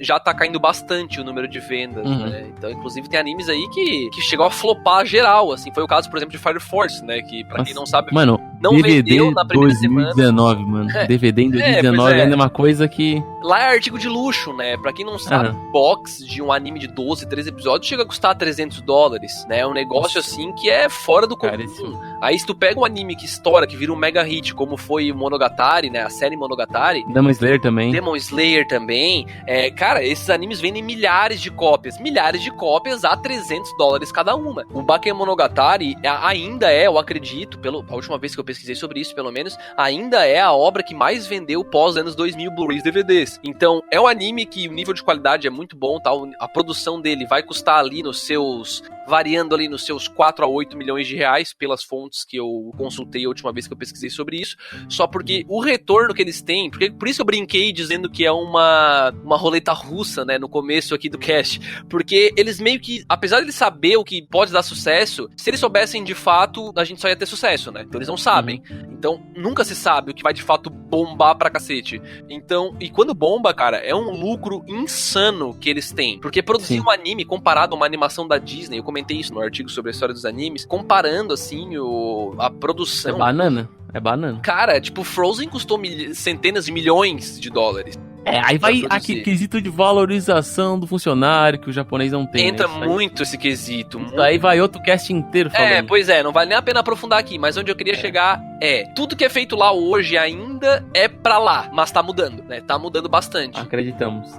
já tá caindo bastante o número de vendas, né? Então, inclusive, tem animes aí que chegou a flopar geral, assim. Foi o caso, por exemplo, de Fire Force, né? Que, pra quem não sabe, mano, não DVD vendeu na primeira 2019, semana. Mano. DVD em 2019 ainda é uma coisa que... Lá é artigo de luxo, né? Pra quem não sabe, box de um anime de 12, 13 episódios chega a custar $300, né? É um negócio, assim, que é fora do comum. Aí, se tu pega um anime que estoura, que vira um mega hit, como foi o Monogatari, né? A série Monogatari. Demon Slayer também. Cara, esses animes vendem milhares de cópias a $300 cada uma. O Bakemonogatari ainda eu acredito, a última vez que eu pesquisei sobre isso, pelo menos, ainda é a obra que mais vendeu pós anos 2000 Blu-rays DVDs. Então, é um anime que o nível de qualidade é muito bom, tá? A produção dele vai custar ali nos seus... variando ali nos seus 4 a 8 milhões de reais, pelas fontes que eu consultei a última vez que eu pesquisei sobre isso, só porque o retorno que eles têm, por isso eu brinquei dizendo que é uma roleta russa, né, no começo aqui do cast, porque eles meio que, apesar de eles saber o que pode dar sucesso, se eles soubessem de fato, a gente só ia ter sucesso, né, então eles não sabem, então nunca se sabe o que vai de fato bombar pra cacete, então, e quando bomba, cara, é um lucro insano que eles têm, porque produzir um anime comparado a uma animação da Disney, eu comentei isso no artigo sobre a história dos animes, comparando, assim, a produção... É banana. Cara, tipo, Frozen custou centenas de milhões de dólares. Aí vai aquele quesito de valorização do funcionário que o japonês não tem. Entra né? muito esse quesito. Aí vai outro cast inteiro falando. Pois é, não vale nem a pena aprofundar aqui, mas onde eu queria chegar tudo que é feito lá hoje ainda é pra lá, mas tá mudando, né? Tá mudando bastante. Acreditamos.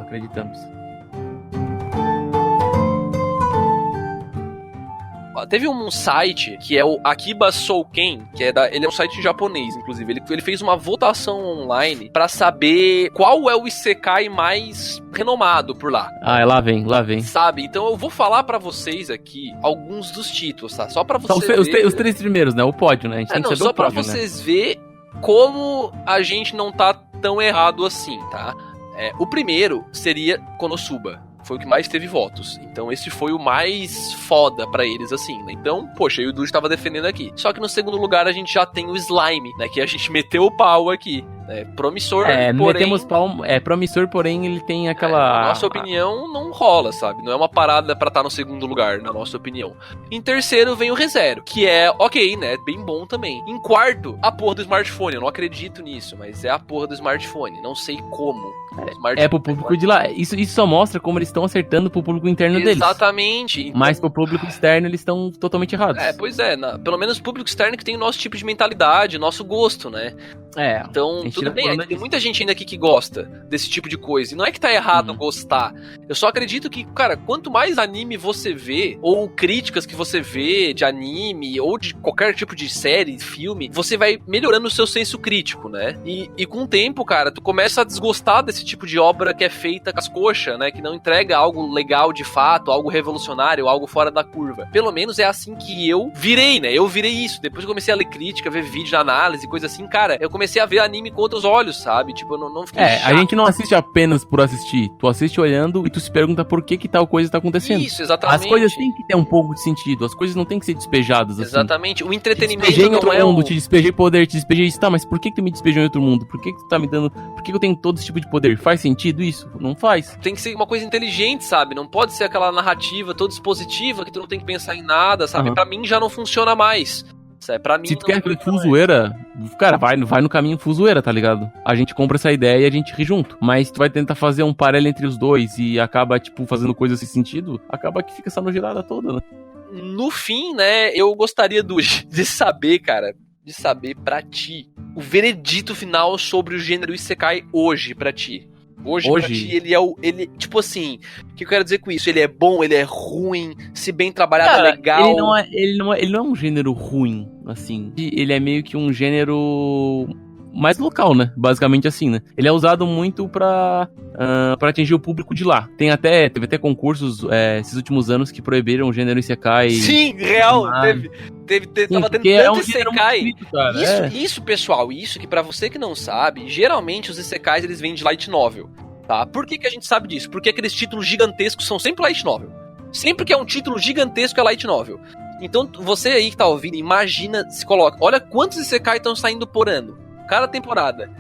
Teve um site que é o Akiba Souken, ele é um site japonês, inclusive. Ele fez uma votação online pra saber qual é o Isekai mais renomado por lá. Lá vem. Sabe? Então eu vou falar pra vocês aqui alguns dos títulos, tá? Só pra vocês verem. Os 3 primeiros, né? O pódio, né? A gente tem que saber só o pódio, pra vocês verem como a gente não tá tão errado assim, tá? O primeiro seria Konosuba. Foi o que mais teve votos. Então esse foi o mais foda pra eles, assim, né? Então, poxa, o Dude tava defendendo aqui. Só que no segundo lugar a gente já tem o Slime, né? Que a gente meteu o pau aqui. Promissor, porém... metemos pau... promissor, porém ele tem aquela... Na nossa opinião, não rola, sabe? Não é uma parada pra estar no segundo lugar, na nossa opinião. Em terceiro vem o ReZero, que é ok, né? Bem bom também. Em quarto, a porra do smartphone. Eu não acredito nisso, mas é a porra do smartphone. Não sei como. Pro público de lá. Isso só mostra como eles estão acertando pro público interno deles. Exatamente. Então... Mas pro público externo eles estão totalmente errados. Pois é. Pelo menos o público externo que tem o nosso tipo de mentalidade, nosso gosto, né? Então, tudo bem, tem muita gente ainda aqui que gosta desse tipo de coisa. E não é que tá errado gostar. Eu só acredito que, cara, quanto mais anime você vê, ou críticas que você vê de anime, ou de qualquer tipo de série, filme, você vai melhorando o seu senso crítico, né? E com o tempo, cara, tu começa a desgostar desse tipo de obra que é feita com as coxas, né? Que não entrega algo legal de fato, algo revolucionário, algo fora da curva. Pelo menos é assim que eu virei, né? Eu virei isso. Depois que eu comecei a ler crítica, ver vídeo de análise, coisa assim, cara, eu comecei a ver anime com outros olhos, sabe? Tipo, eu não fiquei chato. A gente não assiste apenas por assistir. Tu assiste olhando e tu se pergunta por que tal coisa tá acontecendo. Isso, exatamente. As coisas têm que ter um pouco de sentido. As coisas não têm que ser despejadas assim. Exatamente. O entretenimento te não é mundo, te despejei poder, te despejei isso. Tá, mas por que tu me despejou em outro mundo? Por que tu tá me dando... Por que eu tenho todo esse tipo de poder? Faz sentido isso? Não faz. Tem que ser uma coisa inteligente, sabe? Não pode ser aquela narrativa toda expositiva que tu não tem que pensar em nada, sabe? Pra mim já não funciona mais. Pra mim, se tu quer aquele fuzoeira, cara, vai no caminho fuzoeira, tá ligado? A gente compra essa ideia e a gente ri junto. Mas tu vai tentar fazer um paralelo entre os dois e acaba, tipo, fazendo coisas sem sentido, acaba que fica essa nojeirada toda, né? No fim, né, eu gostaria de saber, cara, pra ti, o veredito final sobre o gênero Isekai hoje, pra ti. Hoje, pra ti, ele tipo assim, o que eu quero dizer com isso? Ele é bom, ele é ruim, se bem trabalhado, cara, é legal. Ele não é um gênero ruim, assim. Ele é meio que um gênero mais local, né? Basicamente assim, né? Ele é usado muito pra atingir o público de lá. Teve até concursos esses últimos anos que proibiram o gênero Isekai. Sim, real, tava tendo tanto Isekai. Isso, pessoal, isso que pra você que não sabe, geralmente os Isekais eles vêm de light novel, tá? Por que a gente sabe disso? Porque aqueles títulos gigantescos são sempre light novel. Sempre que é um título gigantesco é light novel. Então, você aí que tá ouvindo, imagina, se coloca, olha quantos Isekai estão saindo por ano, cada temporada.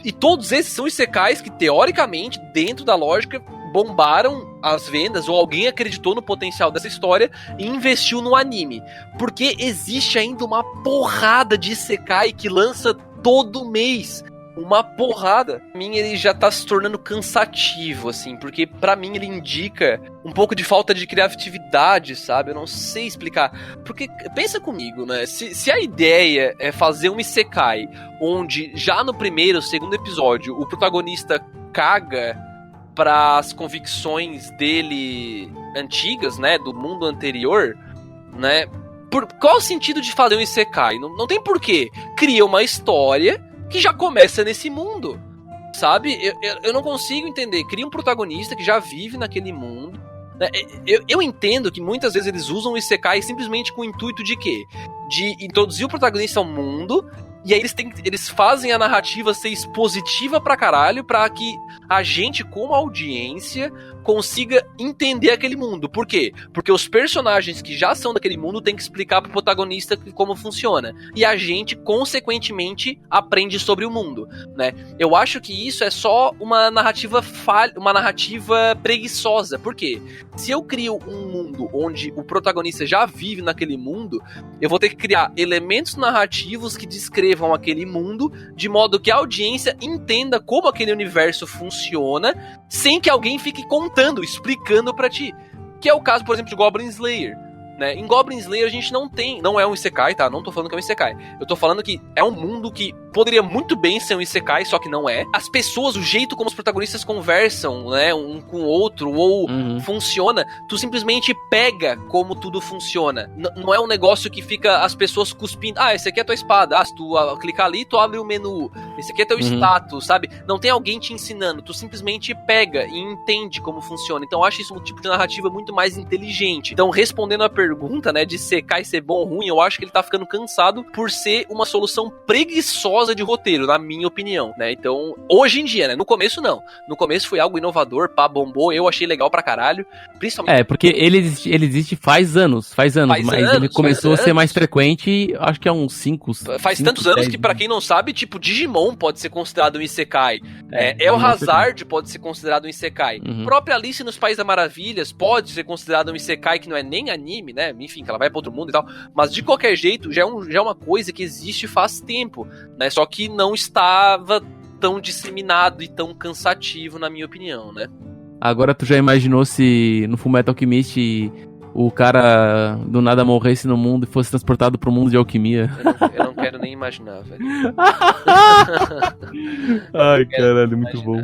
E todos esses são Isekais que, teoricamente, dentro da lógica, bombaram as vendas, ou alguém acreditou no potencial dessa história e investiu no anime. Porque existe ainda uma porrada de Isekai que lança todo mês. Uma porrada. Pra mim, ele já tá se tornando cansativo, assim, porque pra mim ele indica um pouco de falta de criatividade, sabe? Eu não sei explicar. Porque, pensa comigo, né? Se a ideia é fazer um Isekai onde já no primeiro, segundo episódio, o protagonista caga pras convicções dele antigas, né? Do mundo anterior, né? Qual o sentido de fazer um Isekai? Não tem porquê. Cria uma história que já começa nesse mundo, sabe? Eu não consigo entender. Cria um protagonista que já vive naquele mundo, né? Eu entendo que muitas vezes eles usam o Isekai simplesmente com o intuito de quê? De introduzir o protagonista ao mundo, e aí eles fazem a narrativa ser expositiva pra caralho, pra que a gente, como audiência, consiga entender aquele mundo. Por quê? Porque os personagens que já são daquele mundo têm que explicar pro protagonista como funciona. E a gente, consequentemente, aprende sobre o mundo, né? Eu acho que isso é só uma narrativa uma narrativa preguiçosa. Por quê? Se eu crio um mundo onde o protagonista já vive naquele mundo, eu vou ter que criar elementos narrativos que descrevam aquele mundo, de modo que a audiência entenda como aquele universo funciona, sem que alguém fique contando, explicando pra ti. Que é o caso, por exemplo, de Goblin Slayer, né? Em Goblin Slayer a gente não é um Isekai, tá? Não tô falando que é um Isekai. Eu tô falando que é um mundo que poderia muito bem ser um Isekai, só que não é. As pessoas, o jeito como os protagonistas conversam, né, um com o outro, ou funciona, tu simplesmente pega como tudo funciona. Não é um negócio que fica as pessoas cuspindo. Ah, esse aqui é a tua espada. Ah, se tu clicar ali, tu abre o menu. Esse aqui é teu status, sabe? Não tem alguém te ensinando. Tu simplesmente pega e entende como funciona. Então eu acho isso um tipo de narrativa muito mais inteligente. Então, respondendo a pergunta, né, de Isekai ser bom ou ruim, eu acho que ele tá ficando cansado por ser uma solução preguiçosa de roteiro, na minha opinião, né? Então, hoje em dia, né? No começo, não. No começo foi algo inovador, pá, bombou, eu achei legal pra caralho. Principalmente... porque ele existe faz anos, mas ele começou a ser mais frequente, acho que há uns 5... Faz tantos anos que, pra quem não sabe, tipo, Digimon pode ser considerado um Isekai. El Hazard pode ser considerado um Isekai. A própria Alice nos Países das Maravilhas pode ser considerado um Isekai, que não é nem anime, né? Enfim, que ela vai pra outro mundo e tal. Mas, de qualquer jeito, já é uma coisa que existe faz tempo, né? Só que não estava tão disseminado e tão cansativo, na minha opinião, né? Agora tu já imaginou se no Fullmetal Alchemist o cara do nada morresse no mundo e fosse transportado pro mundo de alquimia? Eu não quero nem imaginar, velho. Ai, caralho, muito bom.